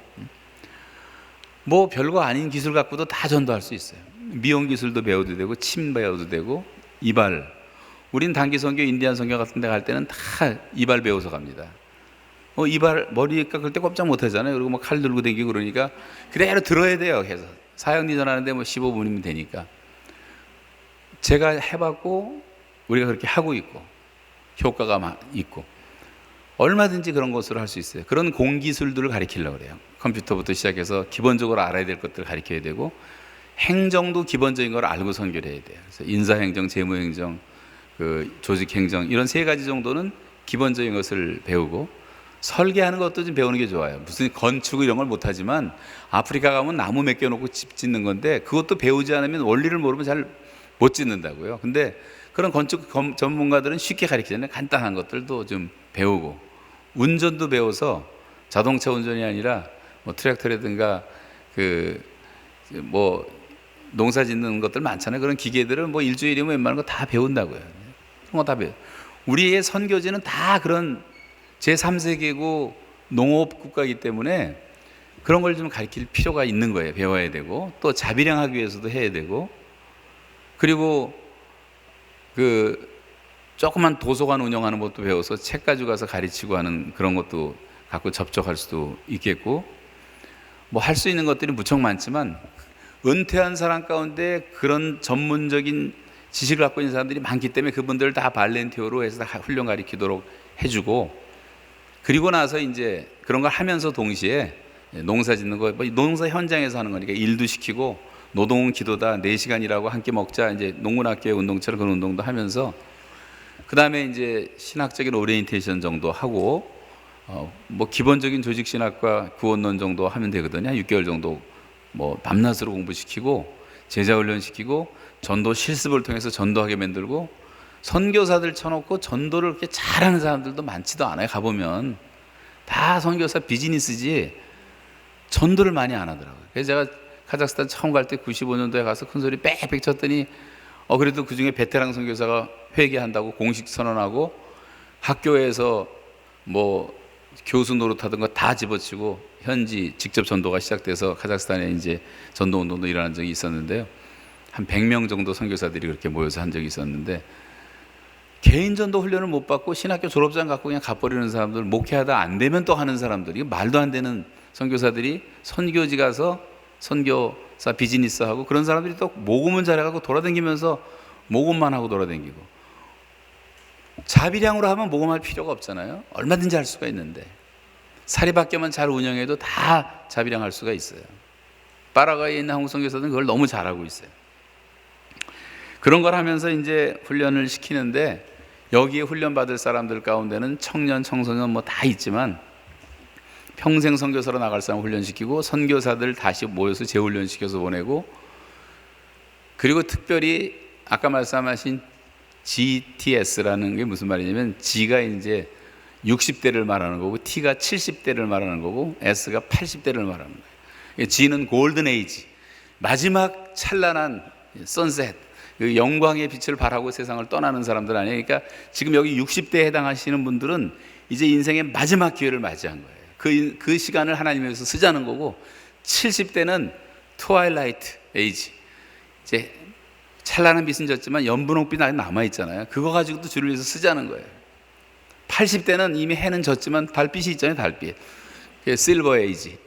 뭐 별거 아닌 기술 갖고도 다 전도할 수 있어요. 미용 기술도 배워도 되고, 침 배워도 되고, 이발. 우린 단기 선교, 인디안 선교 같은 데 갈 때는 다 이발 배워서 갑니다. 이발 머리 깎을 때 꼼짝 못 하잖아요. 그리고 뭐 칼 들고 다니고 그러니까 그대로 들어야 돼요. 그래서 사형리전 하는데 뭐 15분이면 되니까. 제가 해봤고, 우리가 그렇게 하고 있고, 효과가 있고, 얼마든지 그런 것으로 할 수 있어요. 그런 공기술들을 가르치려고 그래요. 컴퓨터부터 시작해서 기본적으로 알아야 될 것들을 가르쳐야 되고, 행정도 기본적인 걸 알고 선교를 해야 돼요. 그래서 인사행정, 재무행정, 그 조직행정, 이런 3가지 정도는 기본적인 것을 배우고, 설계하는 것도 좀 배우는 게 좋아요. 무슨 건축 이런 걸 못하지만 아프리카 가면 나무 몇 개 놓고 집 짓는 건데 그것도 배우지 않으면 원리를 모르면 잘 못 짓는다고요. 근데 그런 건축 전문가들은 쉽게 가르치잖아요. 간단한 것들도 좀 배우고, 운전도 배워서 자동차 운전이 아니라 뭐 트랙터라든가 뭐 농사 짓는 것들 많잖아요. 그런 기계들은 뭐 일주일이면 웬만한 거 다 배운다고요. 그런 거 다 배워. 우리의 선교지는 다 그런 제3세계고 농업 국가이기 때문에 그런 걸 좀 가르칠 필요가 있는 거예요. 배워야 되고, 또 자비량하기 위해서도 해야 되고, 그리고 조그만 도서관 운영하는 것도 배워서 책 가지고 가서 가르치고 하는 그런 것도 갖고 접촉할 수도 있겠고, 뭐 할 수 있는 것들이 무척 많지만 은퇴한 사람 가운데 그런 전문적인 지식을 갖고 있는 사람들이 많기 때문에 그분들을 다 발렌티어로 해서 다 훈련 가르치도록 해주고, 그리고 나서 이제 그런 걸 하면서 동시에 농사 짓는 거, 뭐 농사 현장에서 하는 거니까 일도 시키고, 노동은 기도다, 4시간 일하고 한 끼 먹자, 이제 농군학교의 운동처럼 그런 운동도 하면서, 그 다음에 이제 신학적인 오리엔테이션 정도 하고, 뭐 기본적인 조직신학과 구원론 정도 하면 되거든요. 한 6개월 정도 뭐 밤낮으로 공부시키고, 제자훈련 시키고, 전도 실습을 통해서 전도하게 만들고, 선교사들 쳐놓고 전도를 그렇게 잘하는 사람들도 많지도 않아요. 가보면 다 선교사 비즈니스지 전도를 많이 안 하더라고요. 그래서 제가 카자흐스탄 처음 갈 때 95년도에 가서 큰 소리 빽빽 쳤더니 그래도 그중에 베테랑 선교사가 회개한다고 공식 선언하고, 학교에서 뭐 교수 노릇하던 거 다 집어치고 현지 직접 전도가 시작돼서 카자흐스탄에 이제 전도 운동도 일어난 적이 있었는데요. 한 100명 정도 선교사들이 그렇게 모여서 한 적이 있었는데, 개인 전도 훈련을 못 받고 신학교 졸업장 갖고 그냥 가버리는 사람들, 목회하다 안 되면 또 하는 사람들, 이게 말도 안 되는 선교사들이 선교지 가서 선교사 비즈니스 하고, 그런 사람들이 또 모금은 잘해가고 돌아다니면서 모금만 하고 돌아다니고. 자비량으로 하면 모금할 필요가 없잖아요. 얼마든지 할 수가 있는데 사리밖에만 잘 운영해도 다 자비량 할 수가 있어요. 파라과이에 있는 한국 선교사들은 그걸 너무 잘하고 있어요. 그런 걸 하면서 이제 훈련을 시키는데, 여기에 훈련 받을 사람들 가운데는 청년, 청소년 뭐 다 있지만 평생 선교사로 나갈 사람 훈련시키고, 선교사들 다시 모여서 재훈련시켜서 보내고, 그리고 특별히 아까 말씀하신 GTS라는 게 무슨 말이냐면, G가 이제 60대를 말하는 거고, T가 70대를 말하는 거고, S가 80대를 말하는 거예요. G는 골든 에이지, 마지막 찬란한 선셋, 영광의 빛을 발하고 세상을 떠나는 사람들 아니에요. 그러니까 지금 여기 60대에 해당하시는 분들은 이제 인생의 마지막 기회를 맞이한 거예요. 그 시간을 하나님 위해서 쓰자는 거고, 70대는 트와일라이트 에이지, 이제 찬란한 빛은 졌지만 연분홍빛 아직 남아있잖아요. 그거 가지고도 주를 위해서 쓰자는 거예요. 80대는 이미 해는 졌지만 달빛이 있잖아요. 달빛, 실버 에이지.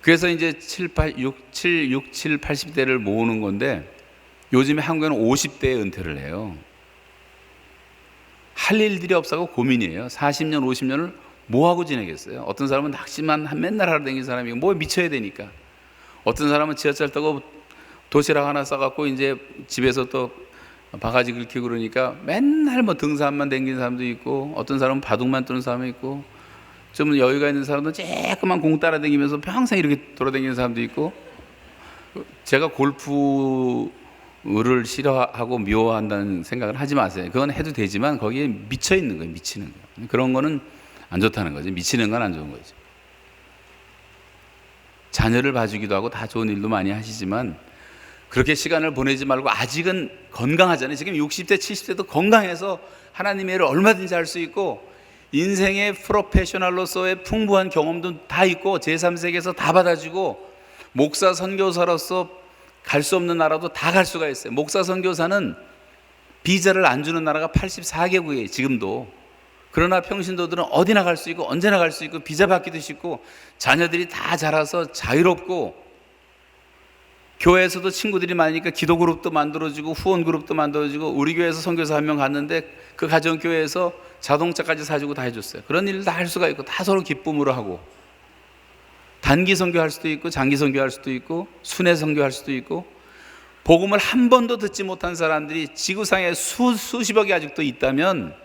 그래서 이제 7, 80대를 모으는 건데, 요즘에 한국에는 50대에 은퇴를 해요. 할 일들이 없어서 고민이에요. 40년, 50년을 뭐 하고 지내겠어요? 어떤 사람은 낚시만 맨날 하러 다니는 사람이고, 뭐 미쳐야 되니까. 어떤 사람은 지하철 타고 도시락 하나 싸갖고 이제 집에서 또 바가지 긁히고 그러니까 맨날 뭐 등산만 다니는 사람도 있고, 어떤 사람은 바둑만 뜨는 사람이 있고, 좀 여유가 있는 사람도 쬐끄만 공 따라다니면서 평생 이렇게 돌아다니는 사람도 있고. 제가 골프를 싫어하고 미워한다는 생각을 하지 마세요. 그건 해도 되지만 거기에 미쳐 있는 거예요. 미치는 거예요. 그런 거는 안 좋다는 거죠. 미치는 건 안 좋은 거죠. 자녀를 봐주기도 하고 다 좋은 일도 많이 하시지만 그렇게 시간을 보내지 말고, 아직은 건강하잖아요. 지금 60대, 70대도 건강해서 하나님의 일을 얼마든지 할 수 있고, 인생의 프로페셔널로서의 풍부한 경험도 다 있고, 제3세계에서 다 받아주고, 목사 선교사로서 갈 수 없는 나라도 다 갈 수가 있어요. 목사 선교사는 비자를 안 주는 나라가 84개국이에요. 지금도. 그러나 평신도들은 어디나 갈 수 있고 언제나 갈 수 있고 비자 받기도 쉽고, 자녀들이 다 자라서 자유롭고, 교회에서도 친구들이 많으니까 기도 그룹도 만들어지고 후원 그룹도 만들어지고, 우리 교회에서 선교사 한 명 갔는데 그 가정교회에서 자동차까지 사주고 다 해줬어요. 그런 일을 다 할 수가 있고, 다 서로 기쁨으로 하고, 단기 선교할 수도 있고 장기 선교할 수도 있고 순회 선교할 수도 있고, 복음을 한 번도 듣지 못한 사람들이 지구상에 수십억이 아직도 있다면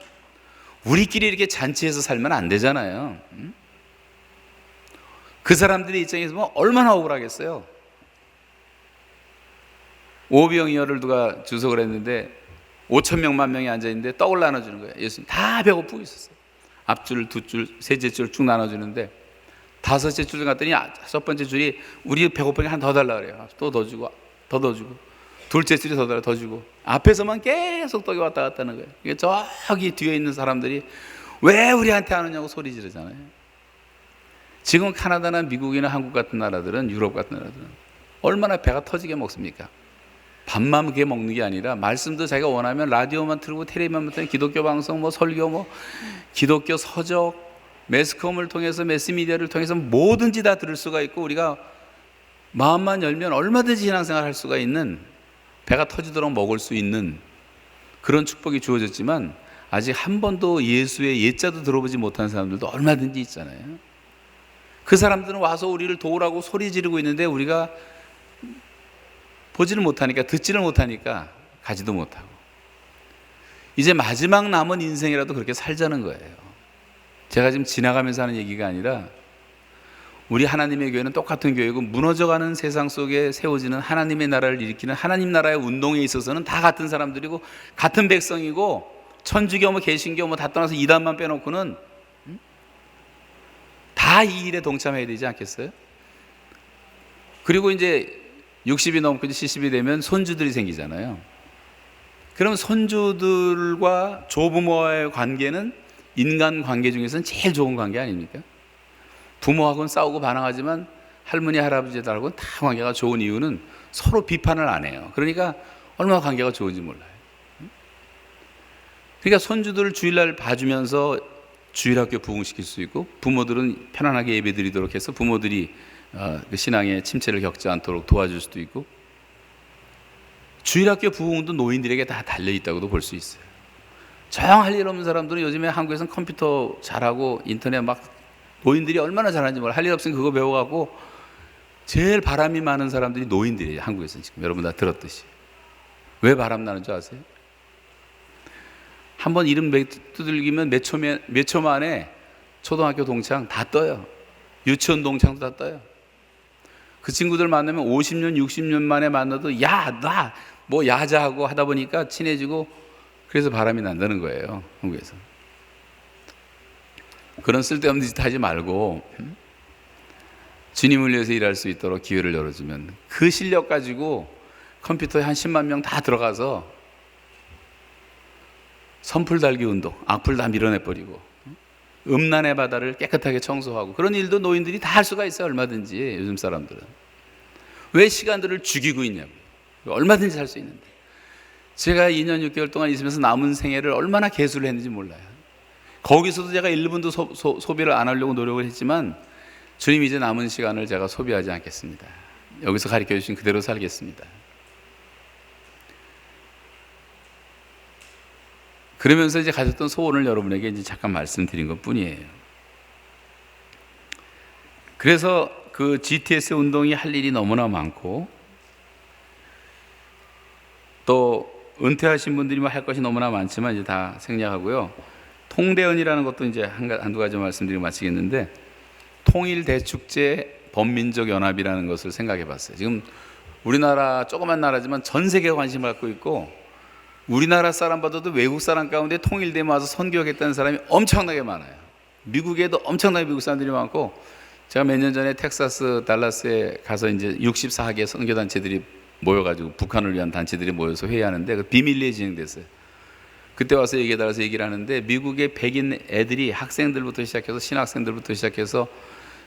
우리끼리 이렇게 잔치해서 살면 안 되잖아요. 그 사람들의 입장에서 보면 얼마나 억울하겠어요. 오병이어를 누가 주석을 했는데 5천 명만 명이 앉아있는데 떡을 나눠주는 거예요. 예수님 다 배고프고 있었어요. 앞줄, 두 줄, 셋째 줄 쭉 나눠주는데 다섯째 줄 갔더니 첫 번째 줄이 우리 배고프니까 하나 더 달라 그래요. 또 더 주고 더 주고 둘째 줄이 더 달라 더 주고 앞에서만 계속 떡이 왔다 갔다 하는 거예요. 이게 저기 뒤에 있는 사람들이 왜 우리한테 안 오냐고 소리 지르잖아요. 지금 캐나다나 미국이나 한국 같은 나라들은, 유럽 같은 나라들은 얼마나 배가 터지게 먹습니까? 밥만 그게 먹는 게 아니라 말씀도 자기가 원하면 라디오만 틀고 텔레비만 틀고 기독교 방송 뭐 설교 뭐 기독교 서적 매스컴을 통해서 매스미디어를 통해서 뭐든지 다 들을 수가 있고 우리가 마음만 열면 얼마든지 신앙생활 할 수가 있는, 배가 터지도록 먹을 수 있는 그런 축복이 주어졌지만 아직 한 번도 예수의 예자도 들어보지 못한 사람들도 얼마든지 있잖아요. 그 사람들은 와서 우리를 도우라고 소리 지르고 있는데 우리가 보지를 못하니까, 듣지를 못하니까 가지도 못하고 이제 마지막 남은 인생이라도 그렇게 살자는 거예요. 제가 지금 지나가면서 하는 얘기가 아니라 우리 하나님의 교회는 똑같은 교회고 무너져가는 세상 속에 세워지는 하나님의 나라를 일으키는 하나님 나라의 운동에 있어서는 다 같은 사람들이고 같은 백성이고 천주교 뭐 개신교 뭐 다 떠나서 이단만 빼놓고는 다 이 일에 동참해야 되지 않겠어요? 그리고 이제 60이 넘고 70이 되면 손주들이 생기잖아요. 그럼 손주들과 조부모와의 관계는 인간 관계 중에서는 제일 좋은 관계 아닙니까? 부모하고는 싸우고 반항하지만 할머니 할아버지들하고는 다 관계가 좋은 이유는 서로 비판을 안 해요. 그러니까 얼마나 관계가 좋은지 몰라요. 그러니까 손주들을 주일날 봐주면서 주일학교 부흥시킬 수 있고 부모들은 편안하게 예배드리도록 해서 부모들이 그 신앙의 침체를 겪지 않도록 도와줄 수도 있고, 주일학교 부흥도 노인들에게 다 달려있다고도 볼 수 있어요. 정 할 일 없는 사람들은 요즘에 한국에서는 컴퓨터 잘하고 인터넷 막 노인들이 얼마나 잘하는지 몰라요. 할 일 없으면 그거 배워가고 제일 바람이 많은 사람들이 노인들이에요. 한국에서는 지금 여러분 다 들었듯이. 왜 바람 나는 줄 아세요? 한번 이름 두들기면 몇 초 만에 초등학교 동창 다 떠요. 유치원 동창도 다 떠요. 그 친구들 만나면 50년, 60년 만에 만나도 야, 나 뭐 야자하고 하다 보니까 친해지고 그래서 바람이 난다는 거예요. 한국에서. 그런 쓸데없는 짓 하지 말고 주님을 위해서 일할 수 있도록 기회를 열어주면 그 실력 가지고 컴퓨터에 한 10만 명 다 들어가서 선풀 달기 운동, 악플 다 밀어내버리고 음란의 바다를 깨끗하게 청소하고 그런 일도 노인들이 다 할 수가 있어요. 얼마든지. 요즘 사람들은 왜 시간들을 죽이고 있냐고요. 얼마든지 할 수 있는데 제가 2년 6개월 동안 있으면서 남은 생애를 얼마나 개수를 했는지 몰라요. 거기서도 제가 1분도 소비를 안 하려고 노력을 했지만 주님 이제 남은 시간을 제가 소비하지 않겠습니다. 여기서 가르쳐 주신 그대로 살겠습니다. 그러면서 이제 가졌던 소원을 여러분에게 이제 잠깐 말씀드린 것 뿐이에요. 그래서 그 GTS 운동이 할 일이 너무나 많고 또 은퇴하신 분들이 할 것이 너무나 많지만 이제 다 생략하고요. 통대헌이라는 것도 이제 한두 가지 말씀드리고 마치겠는데, 통일대축제 범민족연합이라는 것을 생각해 봤어요. 지금 우리나라 조그만 나라지만 전 세계가 관심을 갖고 있고 우리나라 사람보다도 외국 사람 가운데 통일되면 와서 선교하겠다는 사람이 엄청나게 많아요. 미국에도 엄청나게 미국 사람들이 많고, 제가 몇 년 전에 텍사스 달라스에 가서 이제 64개 선교단체들이 모여가지고 북한을 위한 단체들이 모여서 회의하는데 그 비밀리에 진행됐어요. 그때 와서 얘기해달라서 얘기를 하는데 미국의 백인 애들이 학생들부터 시작해서 신학생들부터 시작해서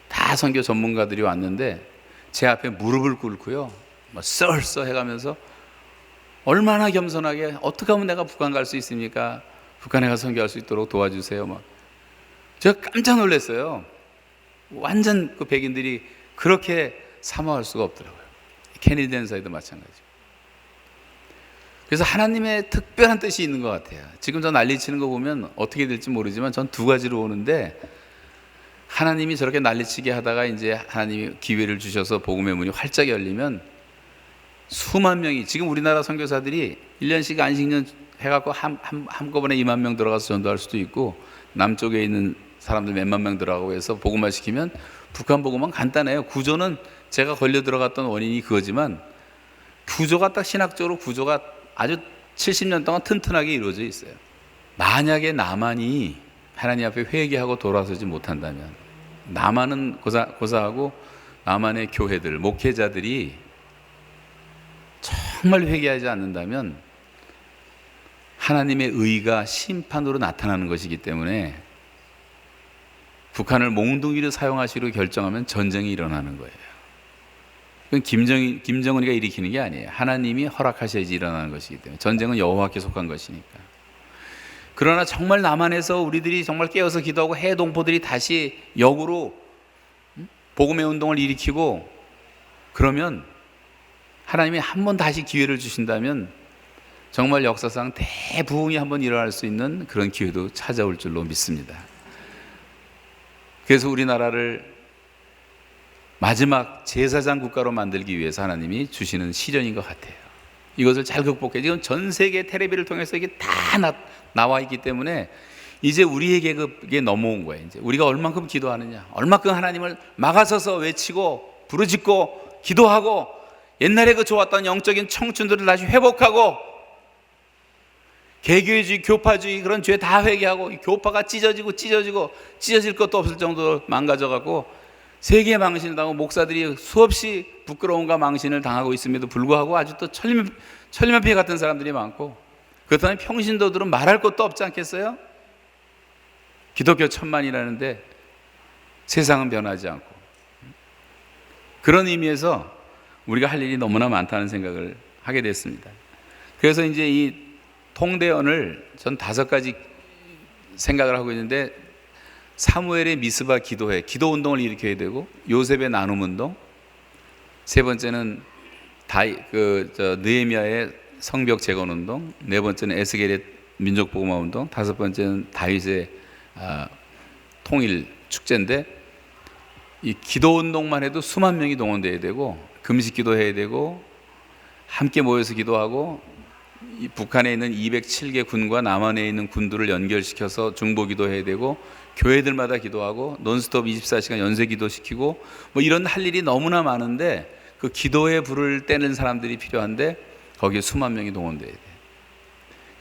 다 선교 전문가들이 왔는데 제 앞에 무릎을 꿇고요, 막 썰써 해가면서 얼마나 겸손하게 어떻게 하면 내가 북한 갈 수 있습니까? 북한에 가서 선교할 수 있도록 도와주세요. 막 제가 깜짝 놀랐어요. 완전 그 백인들이 그렇게 사모할 수가 없더라고요. 케네디 대사에도 마찬가지고. 그래서 하나님의 특별한 뜻이 있는 것 같아요. 지금 저 난리치는 거 보면 어떻게 될지 모르지만 전 두 가지로 오는데, 하나님이 저렇게 난리치게 하다가 이제 하나님이 기회를 주셔서 복음의 문이 활짝 열리면 수만 명이, 지금 우리나라 선교사들이 1년씩 해갖고 한꺼번에 2만 명 들어가서 전도할 수도 있고, 남쪽에 있는 사람들 몇만 명 들어가고 해서 복음화 시키면 북한 복음은 간단해요. 구조는 제가 걸려 들어갔던 원인이 그거지만, 구조가 딱 신학적으로 구조가 아주 70년 동안 튼튼하게 이루어져 있어요. 만약에 남한이 하나님 앞에 회개하고 돌아서지 못한다면, 남한은 고사하고 남한의 교회들, 목회자들이 정말 회개하지 않는다면 하나님의 의가 심판으로 나타나는 것이기 때문에, 북한을 몽둥이로 사용하시기로 결정하면 전쟁이 일어나는 거예요. 그건 김정은이가 일으키는 게 아니에요. 하나님이 허락하셔야지 일어나는 것이기 때문에. 전쟁은 여호와께 속한 것이니까. 그러나 정말 남한에서 우리들이 정말 깨어서 기도하고 해동포들이 다시 역으로 복음의 운동을 일으키고, 그러면 하나님이 한 번 다시 기회를 주신다면 정말 역사상 대부흥이 한번 일어날 수 있는 그런 기회도 찾아올 줄로 믿습니다. 그래서 우리나라를 마지막 제사장 국가로 만들기 위해서 하나님이 주시는 시련인 것 같아요. 이것을 잘 극복해. 지금 전 세계 텔레비를 통해서 이게 다 나와 있기 때문에 이제 우리에게 그게 넘어온 거예요. 이제 우리가 얼만큼 기도하느냐, 얼만큼 하나님을 막아서서 외치고 부르짖고 기도하고, 옛날에 그 좋았던 영적인 청춘들을 다시 회복하고, 개교주의, 교파주의 그런 죄 다 회개하고, 교파가 찢어질 것도 없을 정도로 망가져갖고 세계의 망신을 당하고, 목사들이 수없이 부끄러움과 망신을 당하고 있음에도 불구하고 아직도 천리만피 같은 사람들이 많고, 그렇다면 평신도들은 말할 것도 없지 않겠어요? 기독교 천만이라는데 세상은 변하지 않고. 그런 의미에서 우리가 할 일이 너무나 많다는 생각을 하게 됐습니다. 그래서 이제 이 통대원을 전 5가지 생각을 하고 있는데, 사무엘의 미스바 기도회, 기도 운동을 일으켜야 되고, 요셉의 나눔 운동, 세 번째는 느헤미야의 성벽 재건 운동, 네 번째는 에스겔의 민족 복음화 운동, 5번째는 다윗의 통일 축제인데, 이 기도 운동만 해도 수만 명이 동원돼야 되고, 금식 기도해야 되고, 함께 모여서 기도하고, 이 북한에 있는 207개 군과 남한에 있는 군들을 연결시켜서 중보 기도해야 되고, 교회들마다 기도하고, 논스톱 24시간 연쇄 기도시키고, 뭐 이런 할 일이 너무나 많은데, 그 기도에 불을 떼는 사람들이 필요한데 거기에 수만 명이 동원돼야 돼요.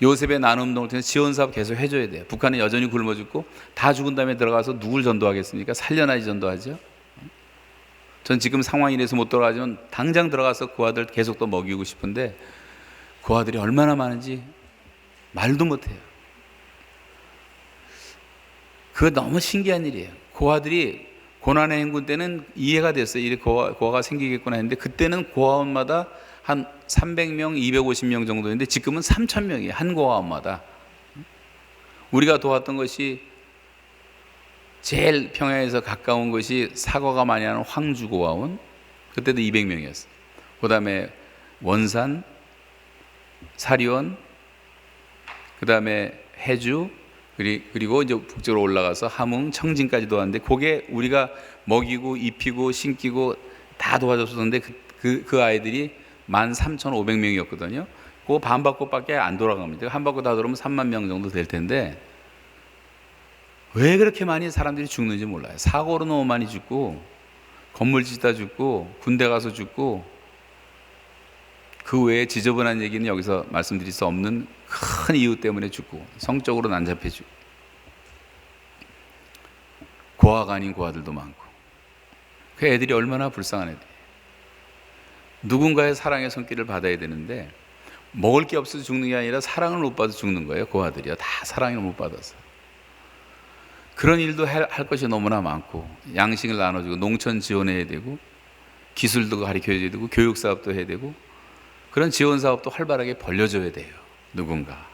요셉의 나눔 운동을 통해서 지원 사업 계속 해줘야 돼요. 북한은 여전히 굶어 죽고, 다 죽은 다음에 들어가서 누굴 전도하겠습니까? 살려놔야지 전도하죠. 전 지금 상황이 이래서 못 들어가지만 당장 들어가서 그 아들 계속 또 먹이고 싶은데, 그 아들이 얼마나 많은지 말도 못해요. 그거 너무 신기한 일이에요. 그 아들이 고난의 행군 때는 이해가 됐어요. 이렇게 고아가 생기겠구나 했는데, 그때는 고아원마다 한 300명, 250명 정도인데 지금은 3,000명이에요. 한 고아원마다. 우리가 도왔던 것이, 제일 평양에서 가까운 것이 사과가 많이 하는 황주 고아원, 그때도 200명이었어요. 그 다음에 원산, 사리원, 그 다음에 해주, 그리고 이제 북쪽으로 올라가서 함흥, 청진까지 도왔는데, 그게 우리가 먹이고 입히고 신기고 다 도와줬었는데, 그 아이들이 13,500명이었거든요. 그거 반바퀴밖에 안 돌아갑니다. 한 바퀴 다 돌으면 3만 명 정도 될 텐데, 왜 그렇게 많이 사람들이 죽는지 몰라요. 사고로 너무 많이 죽고, 건물 짓다 죽고, 군대 가서 죽고, 그 외에 지저분한 얘기는 여기서 말씀드릴 수 없는 큰 이유 때문에 죽고, 성적으로 난잡해 죽고, 고아가 아닌 고아들도 많고, 그 애들이 얼마나 불쌍한 애들이에요. 누군가의 사랑의 손길을 받아야 되는데, 먹을 게 없어서 죽는 게 아니라 사랑을 못 받아서 죽는 거예요. 고아들이요, 다 사랑을 못 받아서. 그런 일도 할 것이 너무나 많고, 양식을 나눠주고, 농촌 지원해야 되고, 기술도 가르쳐줘야 되고, 교육사업도 해야 되고, 그런 지원사업도 활발하게 벌려줘야 돼요. 누군가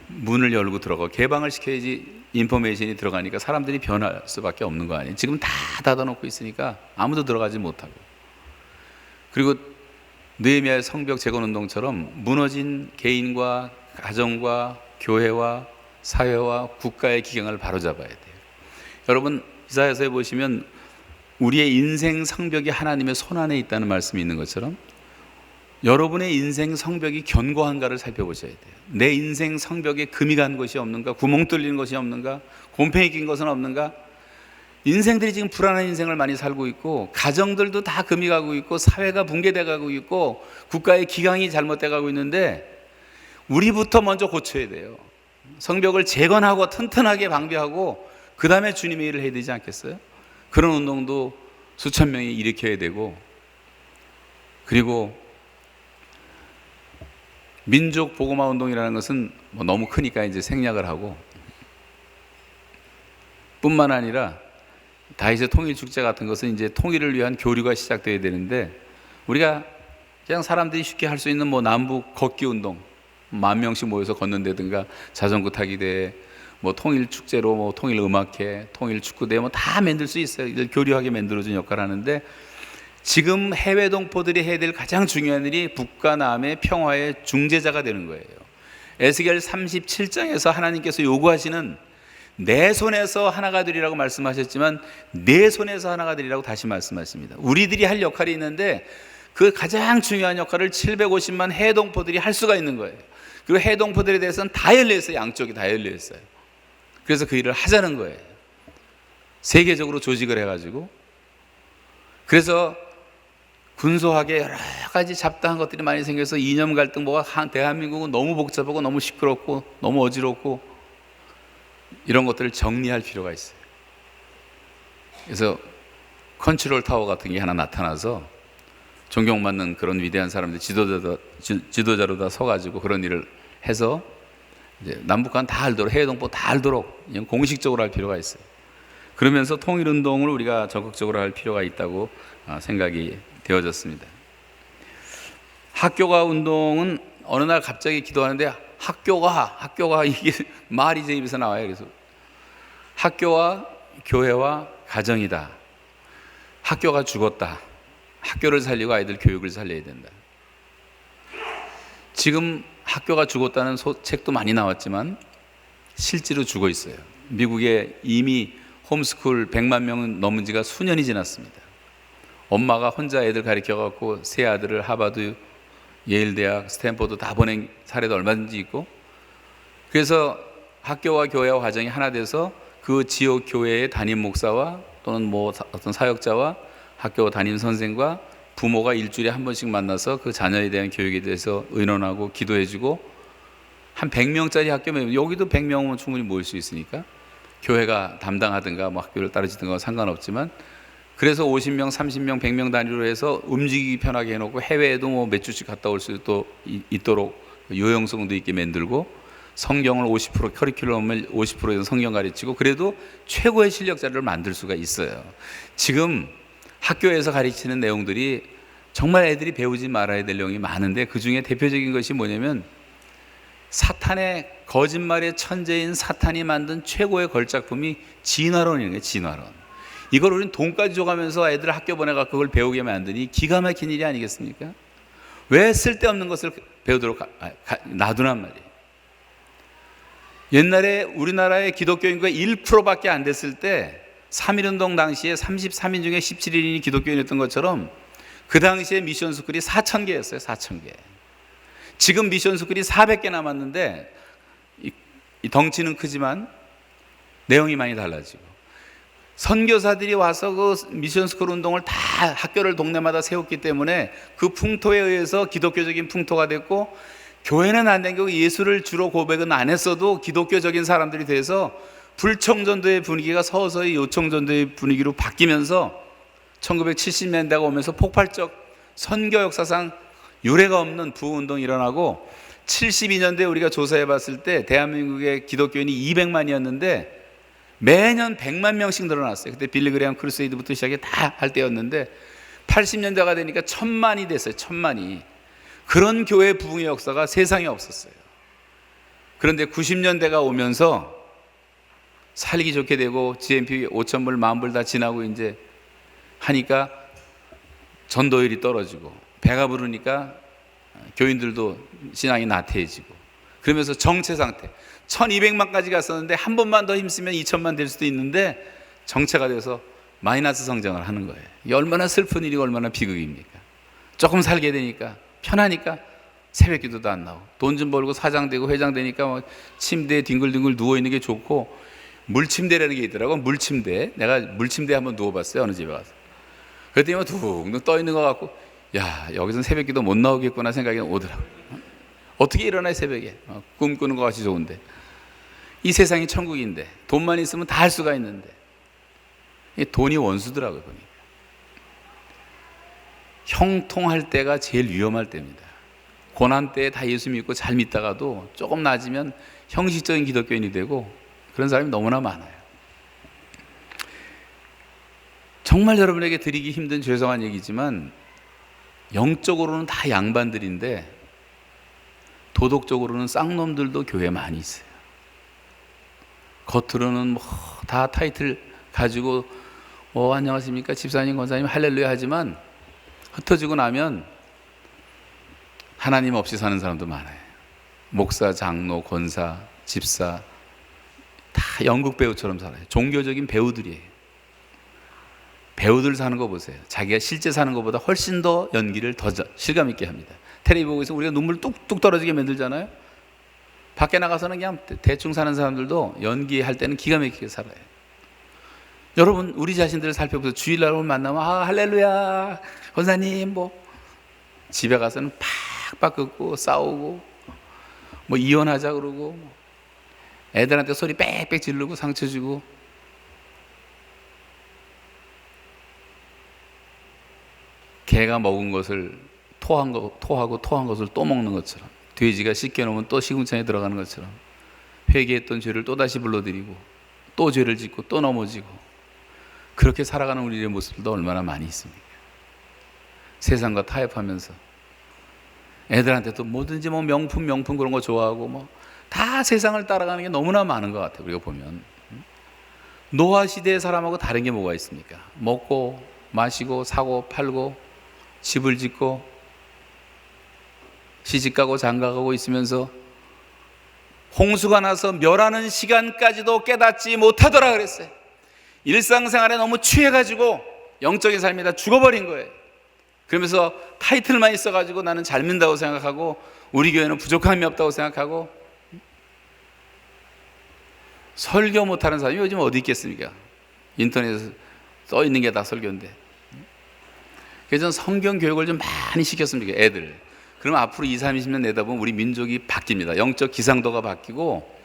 문을 열고 들어가 개방을 시켜야지 인포메이션이 들어가니까 사람들이 변할 수밖에 없는 거 아니에요. 지금 다 닫아놓고 있으니까 아무도 들어가지 못하고. 그리고 느헤미야의 성벽 재건운동처럼 무너진 개인과 가정과 교회와 사회와 국가의 기경을 바로잡아야 돼요. 여러분, 이사야서에 보시면 우리의 인생 성벽이 하나님의 손안에 있다는 말씀이 있는 것처럼, 여러분의 인생 성벽이 견고한가를 살펴보셔야 돼요. 내 인생 성벽에 금이 간 것이 없는가, 구멍 뚫린 것이 없는가, 곰팡이 낀 것은 없는가. 인생들이 지금 불안한 인생을 많이 살고 있고, 가정들도 다 금이 가고 있고, 사회가 붕괴돼 가고 있고, 국가의 기강이 잘못돼 가고 있는데 우리부터 먼저 고쳐야 돼요. 성벽을 재건하고 튼튼하게 방비하고 그 다음에 주님의 일을 해야 되지 않겠어요? 그런 운동도 수천 명이 일으켜야 되고, 그리고 민족 보고마 운동이라는 것은 뭐 너무 크니까 이제 생략을 하고, 뿐만 아니라 다윗의 통일 축제 같은 것은 이제 통일을 위한 교류가 시작돼야 되는데, 우리가 그냥 사람들이 쉽게 할 수 있는 뭐 남북 걷기 운동 10,000명씩 모여서 걷는다든가, 자전거 타기 대회, 뭐 통일 축제로 뭐 통일 음악회, 통일 축구 대회 뭐 다 만들 수 있어요. 이들 교류하게 만들어준 역할을 하는데, 지금 해외 동포들이 해야 될 가장 중요한 일이 북과 남의 평화의 중재자가 되는 거예요. 에스겔 37장에서 하나님께서 요구하시는 내 손에서 하나가 되리라고 말씀하셨지만 내 손에서 하나가 되리라고 다시 말씀하십니다. 우리들이 할 역할이 있는데 그 가장 중요한 역할을 750만 해외 동포들이 할 수가 있는 거예요. 그리고 해외 동포들에 대해서는 다 열려있어요. 양쪽이 다 열려있어요. 그래서 그 일을 하자는 거예요. 세계적으로 조직을 해가지고. 그래서 군소하게 여러 가지 잡다한 것들이 많이 생겨서 이념 갈등, 뭐가 대한민국은 너무 복잡하고 너무 시끄럽고 너무 어지럽고, 이런 것들을 정리할 필요가 있어요. 그래서 컨트롤 타워 같은 게 하나 나타나서 존경받는 그런 위대한 사람들, 지도자로 다 서가지고 그런 일을 해서 이제 남북한 다 알도록, 해외 동포 다 알도록 공식적으로 할 필요가 있어요. 그러면서 통일운동을 우리가 적극적으로 할 필요가 있다고 생각이 되어졌습니다. 학교가 운동은 어느 날 갑자기 기도하는데 학교가 이게 말이 제 입에서 나와요. 그래서 학교와 교회와 가정이다. 학교가 죽었다. 학교를 살리고 아이들 교육을 살려야 된다. 지금 학교가 죽었다는 책도 많이 나왔지만 실제로 죽어 있어요. 미국에 이미 홈스쿨 100만 명은 넘은 지가 수년이 지났습니다. 엄마가 혼자 애들 가르쳐갖고 세 아들을 하버드, 예일대학, 스탠포드 다 보낸 사례도 얼마든지 있고, 그래서 학교와 교회와 가정이 하나 돼서 그 지역 교회의 담임 목사와 또는 뭐 어떤 사역자와 학교 담임 선생과 부모가 일주일에 한 번씩 만나서 그 자녀에 대한 교육에 대해서 의논하고 기도해주고, 한 100명짜리 학교면 여기도 100명은 충분히 모일 수 있으니까 교회가 담당하든가 뭐 학교를 따르지든가 상관없지만, 그래서 50명, 30명, 100명 단위로 해서 움직이기 편하게 해놓고 해외에도 뭐 몇 주씩 갔다 올 수도 있도록 요용성도 있게 만들고, 성경을 50% 커리큘럼을 50%에서 성경 가르치고, 그래도 최고의 실력자를 만들 수가 있어요. 지금 학교에서 가르치는 내용들이 정말 애들이 배우지 말아야 될 내용이 많은데, 그 중에 대표적인 것이 뭐냐면 사탄의, 거짓말의 천재인 사탄이 만든 최고의 걸작품이 진화론이에요. 진화론. 이걸 우리는 돈까지 줘가면서 애들을 학교 보내갖고 그걸 배우게 만드니 기가 막힌 일이 아니겠습니까? 왜 쓸데없는 것을 배우도록 놔두란 말이에요. 옛날에 우리나라의 기독교 인구가 1%밖에 안 됐을 때 3.1운동 당시에 33인 중에 17인이 기독교인이었던 것처럼 그 당시에 미션 스쿨이 4,000개였어요. 4,000개. 지금 미션 스쿨이 400개 남았는데 이 덩치는 크지만 내용이 많이 달라지고, 선교사들이 와서 그 미션 스쿨 운동을 다 학교를 동네마다 세웠기 때문에 그 풍토에 의해서 기독교적인 풍토가 됐고, 교회는 안 다니고 예수를 주로 고백은 안 했어도 기독교적인 사람들이 돼서 불청전도의 분위기가 서서히 요청전도의 분위기로 바뀌면서 1970년대가 오면서 폭발적 선교 역사상 유례가 없는 부흥운동이 일어나고, 72년대에 우리가 조사해 봤을 때 대한민국의 기독교인이 200만이었는데 매년 100만 명씩 늘어났어요. 그때 빌리 그레이엄 크루세이드부터 시작해 다 할 때였는데 80년대가 되니까 1,000만이 됐어요. 1,000만이. 그런 교회 부흥의 역사가 세상에 없었어요. 그런데 90년대가 오면서 살기 좋게 되고 GNP 5,000불, 10,000불 다 지나고 이제 하니까 전도율이 떨어지고 배가 부르니까 교인들도 신앙이 나태해지고, 그러면서 정체 상태, 1200만까지 갔었는데 한 번만 더 힘쓰면 2000만 될 수도 있는데 정체가 돼서 마이너스 성장을 하는 거예요. 이게 얼마나 슬픈 일이고 얼마나 비극입니까? 조금 살게 되니까 편하니까 새벽기도도 안 나오고, 돈 좀 벌고 사장 되고 회장 되니까 뭐 침대에 뒹굴뒹굴 누워있는 게 좋고, 물침대라는 게 있더라고. 물침대. 내가 물침대에 한번 누워봤어요, 어느 집에 가서. 그랬더니 뭐 둥둥 떠있는 것 같고, 야, 여기서는 새벽기도 못 나오겠구나 생각이 오더라고. 어떻게 일어나요, 새벽에? 꿈꾸는 것 같이 좋은데. 이 세상이 천국인데, 돈만 있으면 다 할 수가 있는데, 이 돈이 원수더라고요, 보니까. 형통할 때가 제일 위험할 때입니다. 고난 때에 다 예수 믿고 잘 믿다가도 조금 나아지면 형식적인 기독교인이 되고, 그런 사람이 너무나 많아요. 정말 여러분에게 드리기 힘든 죄송한 얘기지만, 영적으로는 다 양반들인데 도덕적으로는 쌍놈들도 교회에 많이 있어요. 겉으로는 뭐 다 타이틀 가지고 안녕하십니까 집사님 권사님 할렐루야 하지만, 흩어지고 나면 하나님 없이 사는 사람도 많아요. 목사, 장로, 권사, 집사 다 연극 배우처럼 살아요. 종교적인 배우들이에요. 배우들 사는 거 보세요. 자기가 실제 사는 것보다 훨씬 더 연기를 더 실감 있게 합니다. 텔레비 보고 있으면 우리가 눈물 뚝뚝 떨어지게 만들잖아요. 밖에 나가서는 그냥 대충 사는 사람들도 연기할 때는 기가 막히게 살아요. 여러분, 우리 자신들을 살펴보세요. 주일날 만나면 할렐루야 권사님 집에 가서는 팍팍 긋고 싸우고 이혼하자 그러고 애들한테 소리 빽빽 지르고 상처 주고, 개가 먹은 것을 토하고 토한 것을 또 먹는 것처럼, 돼지가 씻겨놓으면 또 시궁창에 들어가는 것처럼 회개했던 죄를 또다시 불러들이고 또 죄를 짓고 또 넘어지고, 그렇게 살아가는 우리의 모습들도 얼마나 많이 있습니까? 세상과 타협하면서 애들한테도 뭐든지 명품 그런 거 좋아하고 다 세상을 따라가는 게 너무나 많은 것 같아요. 우리가 보면 노아 시대의 사람하고 다른 게 뭐가 있습니까? 먹고 마시고 사고 팔고 집을 짓고 시집가고 장가가고 있으면서 홍수가 나서 멸하는 시간까지도 깨닫지 못하더라 그랬어요. 일상생활에 너무 취해가지고 영적인 삶이 다 죽어버린 거예요. 그러면서 타이틀만 있어가지고 나는 잘 믿는다고 생각하고, 우리 교회는 부족함이 없다고 생각하고, 설교 못하는 사람이 요즘 어디 있겠습니까? 인터넷에 써 있는 게 다 설교인데. 그래서 저는 성경 교육을 좀 많이 시켰습니다, 애들. 그러면 앞으로 20, 30년 내다보면 우리 민족이 바뀝니다. 영적 기상도가 바뀌고,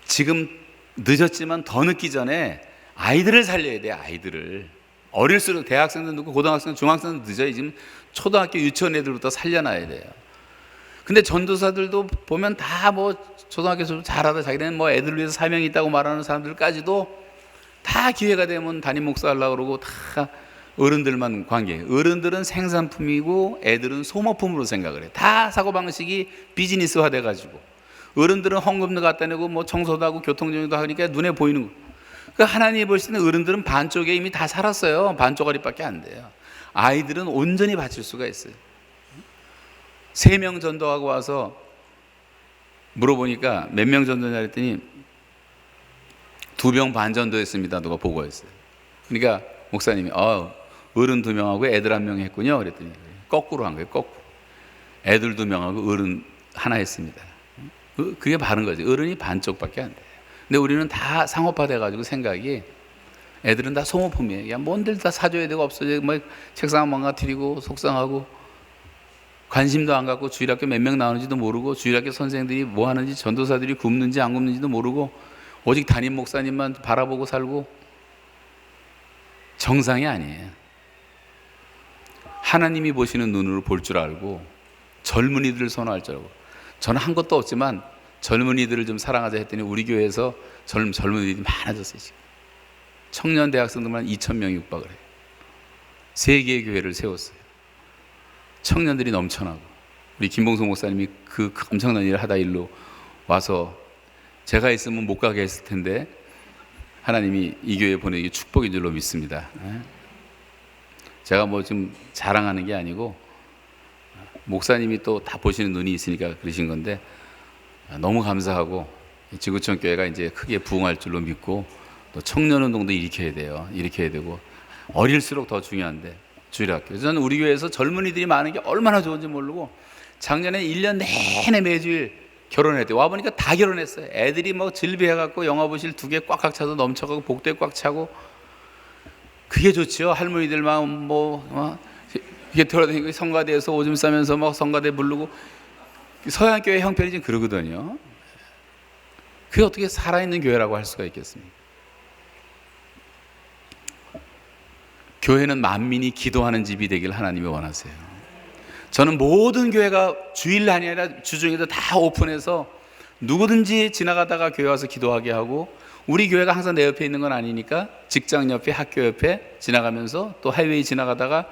지금 늦었지만 더 늦기 전에 아이들을 살려야 돼요. 아이들을 어릴수록 대학생도 늦고 고등학생, 중학생도 늦어요. 지금 초등학교 유치원 애들부터 살려놔야 돼요. 근데 전도사들도 보면 다 초등학교에서 잘하다 자기는 애들을 위해서 사명이 있다고 말하는 사람들까지도 다 기회가 되면 담임 목사 하려고 그러고 다 어른들만 관계. 어른들은 생산품이고 애들은 소모품으로 생각을 해요. 다 사고방식이 비즈니스화 돼가지고, 어른들은 헌금도 갖다 내고 청소도 하고 교통정리도 하니까 눈에 보이는 거. 그 하나님이 보시는 어른들은 반쪽에 이미 다 살았어요. 반쪽아리밖에 안 돼요. 아이들은 온전히 바칠 수가 있어요. 3명 전도하고 와서 물어보니까 몇 명 전도냐 했더니 2병 반 전도했습니다. 누가 보고했어요. 그러니까 목사님이 어른 2명하고 애들 1명 했군요. 그랬더니 거꾸로 한 거예요. 거꾸로. 애들 2명하고 어른 하나 했습니다. 그게 바른 거지. 어른이 반쪽밖에 안 돼요. 근데 우리는 다 상업화 돼가지고 생각이, 애들은 다 소모품이에요. 야, 뭔들 다 사줘야 되고 없어져야 책상 망가뜨리고 속상하고, 관심도 안 갖고 주일학교 몇 명 나오는지도 모르고, 주일학교 선생들이 뭐 하는지, 전도사들이 굶는지 안 굶는지도 모르고, 오직 담임 목사님만 바라보고 살고. 정상이 아니에요. 하나님이 보시는 눈으로 볼 줄 알고 젊은이들을 선호할 줄 알고. 저는 한 것도 없지만 젊은이들을 좀 사랑하자 했더니 우리 교회에서 젊은이들이 많아졌어요. 지금 청년 대학생들만 2,000명이 육박을 해요. 3개의 교회를 세웠어요. 청년들이 넘쳐나고, 우리 김봉성 목사님이 그 엄청난 일을 하다 일로 와서 제가 있으면 못 가게 했을 텐데 하나님이 이 교회에 보내기 축복인 줄로 믿습니다. 제가 좀 자랑하는 게 아니고 목사님이 또 다 보시는 눈이 있으니까 그러신 건데, 너무 감사하고 지구촌 교회가 이제 크게 부흥할 줄로 믿고, 또 청년 운동도 일으켜야 돼요. 일으켜야 되고, 어릴수록 더 중요한데 주일학교. 저는 우리 교회에서 젊은이들이 많은 게 얼마나 좋은지 모르고 작년에 1년 내내 매주일 결혼했대요. 와보니까 다 결혼했어요. 애들이 뭐 질비해갖고 영화보실 2개 꽉꽉 차서 넘쳐가고 복도에 꽉 차고 그게 좋지요. 할머니들만 이게 돌아다니고 성가대에서 오줌 싸면서 막 성가대 부르고 서양교회 형편이 지금 그러거든요. 그게 어떻게 살아있는 교회라고 할 수가 있겠습니까? 교회는 만민이 기도하는 집이 되길 하나님이 원하세요. 저는 모든 교회가 주일날이 아니라 주중에도 다 오픈해서 누구든지 지나가다가 교회 와서 기도하게 하고, 우리 교회가 항상 내 옆에 있는 건 아니니까 직장 옆에, 학교 옆에 지나가면서 또 하이웨이 지나가다가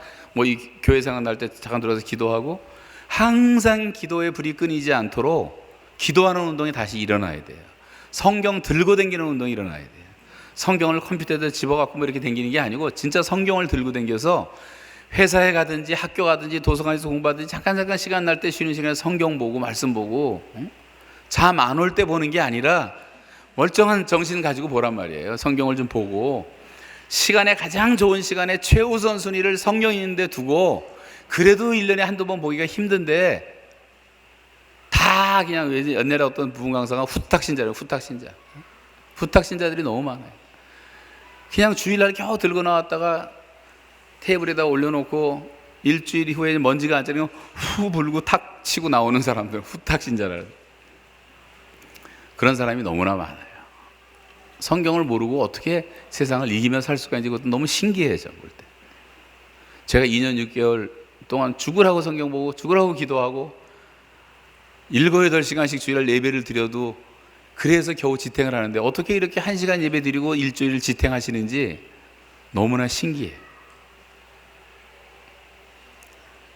이 교회 생각날 때 잠깐 들어서 기도하고, 항상 기도의 불이 끊이지 않도록 기도하는 운동이 다시 일어나야 돼요. 성경 들고 다니는 운동이 일어나야 돼요. 성경을 컴퓨터에다 집어갖고 이렇게 다니는 게 아니고 진짜 성경을 들고 다녀서 회사에 가든지 학교 가든지 도서관에서 공부하든지 잠깐 시간 날 때 쉬는 시간에 성경 보고 말씀 보고, 잠 안 올 때 보는 게 아니라 멀쩡한 정신 가지고 보란 말이에요. 성경을 좀 보고 시간에 가장 좋은 시간에 최우선 순위를 성경 있는데 두고, 그래도 1년에 한두 번 보기가 힘든데 다 그냥 옛날에 어떤 부흥 강사가 후탁신자래요. 후탁신자들이 너무 많아요. 그냥 주일날 겨우 들고 나왔다가 테이블에다 올려놓고 일주일 후에 먼지가 안 짜리면 후 불고 탁 치고 나오는 사람들, 후탁신자라. 그런 사람이 너무나 많아요. 성경을 모르고 어떻게 세상을 이기며 살 수가 있는지 그것도 너무 신기해져 볼 때. 제가 2년 6개월 동안 죽으라고 성경 보고 죽으라고 기도하고 7, 8시간씩 주일날 예배를 드려도 그래서 겨우 지탱을 하는데, 어떻게 이렇게 1시간 예배 드리고 일주일 지탱하시는지 너무나 신기해.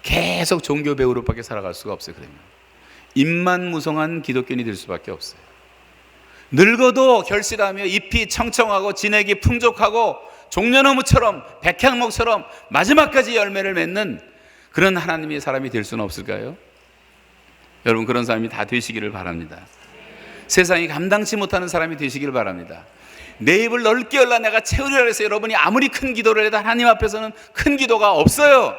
계속 종교 배우로밖에 살아갈 수가 없어요. 그러면 입만 무성한 기독교인이 될 수밖에 없어요. 늙어도 결실하며 잎이 청청하고 진액이 풍족하고 종려나무처럼 백향목처럼 마지막까지 열매를 맺는 그런 하나님의 사람이 될 수는 없을까요? 여러분, 그런 사람이 다 되시기를 바랍니다. 세상이 감당치 못하는 사람이 되시기를 바랍니다. 내 입을 넓게 열라 내가 채우리라 해서 여러분이 아무리 큰 기도를 해도 하나님 앞에서는 큰 기도가 없어요.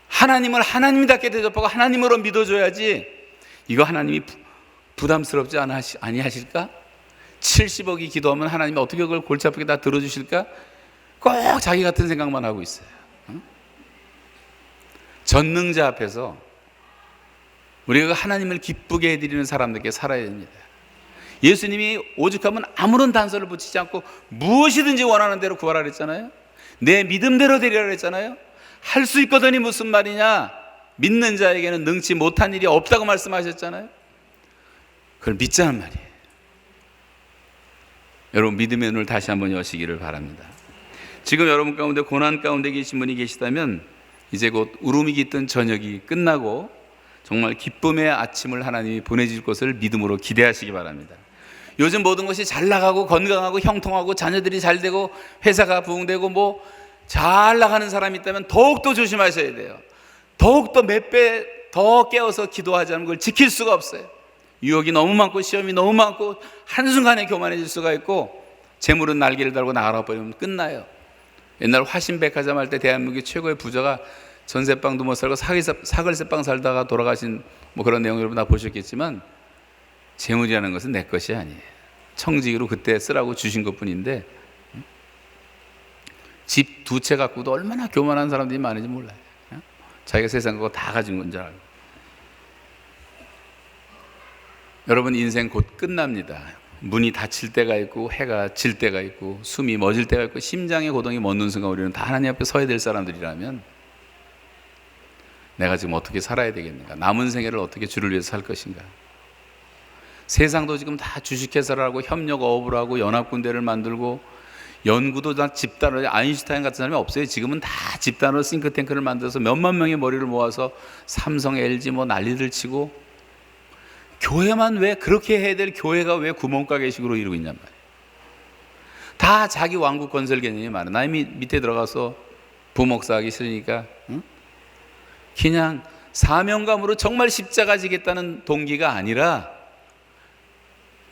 하나님을 하나님답게 대접하고 하나님으로 믿어줘야지. 이거 하나님이 부담스럽지 아니하실까? 70억이 기도하면 하나님이 어떻게 그걸 골치 아프게 다 들어주실까? 꼭 자기 같은 생각만 하고 있어요. 전능자 앞에서 우리가 하나님을 기쁘게 해드리는 사람들께 살아야 됩니다. 예수님이 오죽하면 아무런 단서를 붙이지 않고 무엇이든지 원하는 대로 구하라 그랬잖아요. 내 믿음대로 되리라 그랬잖아요. 할 수 있거든이 무슨 말이냐? 믿는 자에게는 능치 못한 일이 없다고 말씀하셨잖아요. 그걸 믿자는 말이에요. 여러분, 믿음의 눈을 다시 한번 여시기를 바랍니다. 지금 여러분 가운데 고난 가운데 계신 분이 계시다면 이제 곧 울음이 깃든 저녁이 끝나고 정말 기쁨의 아침을 하나님이 보내줄 것을 믿음으로 기대하시기 바랍니다. 요즘 모든 것이 잘 나가고 건강하고 형통하고 자녀들이 잘 되고 회사가 부흥되고 잘 나가는 사람이 있다면 더욱더 조심하셔야 돼요. 더욱더 몇 배 더 깨어서 기도하지 않은 걸 지킬 수가 없어요. 유혹이 너무 많고 시험이 너무 많고 한순간에 교만해질 수가 있고, 재물은 날개를 달고 나가라 버리면 끝나요. 옛날 화신백화점 할 때 대한민국의 최고의 부자가 전세방도 못 살고 사글세방 살다가 돌아가신 그런 내용 여러분 다 보셨겠지만, 재물이라는 것은 내 것이 아니에요. 청지기로 그때 쓰라고 주신 것뿐인데, 집 2채 갖고도 얼마나 교만한 사람들이 많은지 몰라요. 자기가 세상 거 다 가진 건 줄 알고. 여러분, 인생 곧 끝납니다. 문이 닫힐 때가 있고 해가 질 때가 있고 숨이 멎을 때가 있고 심장의 고동이 멎는 순간 우리는 다 하나님 앞에 서야 될 사람들이라면 내가 지금 어떻게 살아야 되겠는가? 남은 생애를 어떻게 주를 위해서 살 것인가? 세상도 지금 다 주식회사를 하고 협력업을 하고 연합군대를 만들고 연구도 다 집단으로, 아인슈타인 같은 사람이 없어요. 지금은 다 집단으로 싱크탱크를 만들어서 몇만 명의 머리를 모아서 삼성, LG 난리들 치고, 교회만 왜 그렇게 해야 될 교회가 왜 구멍가게식으로 이루고 있냔 말이에요. 다 자기 왕국 건설 개념이 많아. 나 밑에 들어가서 부목사 하기 싫으니까 그냥 사명감으로 정말 십자가 지겠다는 동기가 아니라,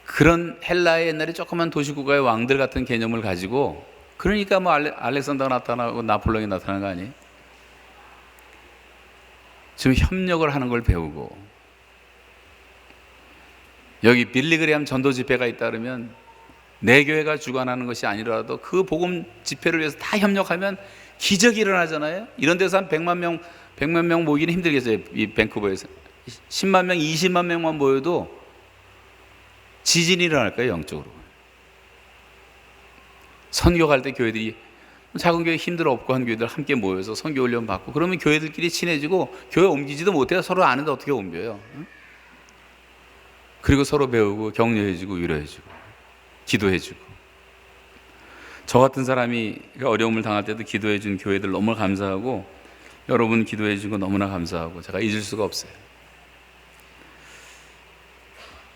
그런 헬라의 옛날에 조그만 도시국가의 왕들 같은 개념을 가지고 그러니까 뭐 알렉산더가 나타나고 나폴레옹이 나타나는 거 아니에요? 지금 협력을 하는 걸 배우고, 여기 빌리그레암 전도 집회가 있다 그러면 내 교회가 주관하는 것이 아니라도 그 복음 집회를 위해서 다 협력하면 기적이 일어나잖아요. 이런 데서 한 100만 명 모이기는 힘들겠어요. 이 밴쿠버에서 10만 명, 20만 명만 모여도 지진이 일어날 거예요, 영적으로. 선교 갈 때 교회들이, 작은 교회 힘들어 없고 한 교회들 함께 모여서 선교 훈련 받고, 그러면 교회들끼리 친해지고 교회 옮기지도 못해요. 서로 아는데 어떻게 옮겨요? 그리고 서로 배우고 격려해주고 위로해주고 기도해주고. 저 같은 사람이 어려움을 당할 때도 기도해준 교회들 너무 감사하고, 여러분 기도해준 거 너무나 감사하고 제가 잊을 수가 없어요.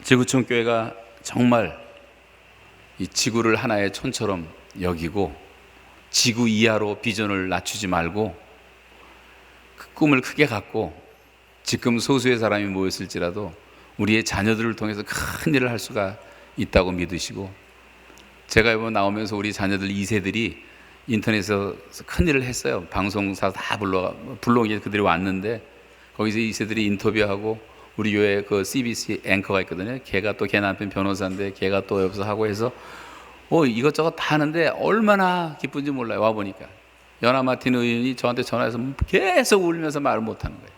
지구촌 교회가 정말 이 지구를 하나의 촌처럼 여기고, 지구 이하로 비전을 낮추지 말고 그 꿈을 크게 갖고, 지금 소수의 사람이 모였을지라도 우리의 자녀들을 통해서 큰 일을 할 수가 있다고 믿으시고, 제가 이번 나오면서 우리 자녀들 2세들이 인터넷에서 큰 일을 했어요. 방송사 다 불러오게 그들이 왔는데, 거기서 2세들이 인터뷰하고, 우리 교회 그 CBC 앵커가 있거든요. 걔가 또 걔 남편 변호사인데 걔가 또 여기서 하고 해서 이것저것 다 하는데 얼마나 기쁜지 몰라요. 와보니까 연하 마틴 의원이 저한테 전화해서 계속 울면서 말을 못하는 거예요.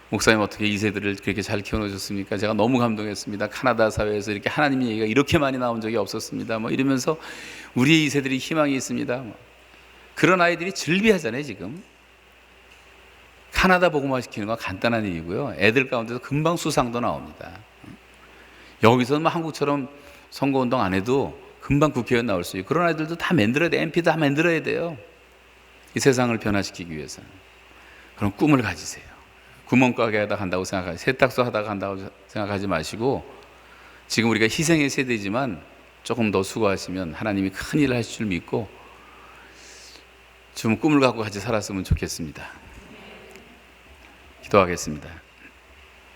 목사님, 어떻게 2세들을 그렇게 잘 키워놓으셨습니까? 제가 너무 감동했습니다. 카나다 사회에서 이렇게 하나님 얘기가 이렇게 많이 나온 적이 없었습니다. 뭐 이러면서 우리의 2세들이 희망이 있습니다. 그런 아이들이 즐비하잖아요. 지금 카나다 복음화 시키는 건 간단한 일이고요. 애들 가운데서 금방 수상도 나옵니다. 여기서는 뭐 한국처럼 선거운동 안 해도 금방 국회의원 나올 수 있고, 그런 아이들도 다 만들어야 돼. MP 다 만들어야 돼요. 이 세상을 변화시키기 위해서는. 그런 꿈을 가지세요. 구멍가게 하다 간다고 생각하지, 세탁소 하다 간다고 생각하지 마시고, 지금 우리가 희생의 세대지만 조금 더 수고하시면 하나님이 큰 일을 하실 줄 믿고 좀 꿈을 갖고 같이 살았으면 좋겠습니다. 기도하겠습니다.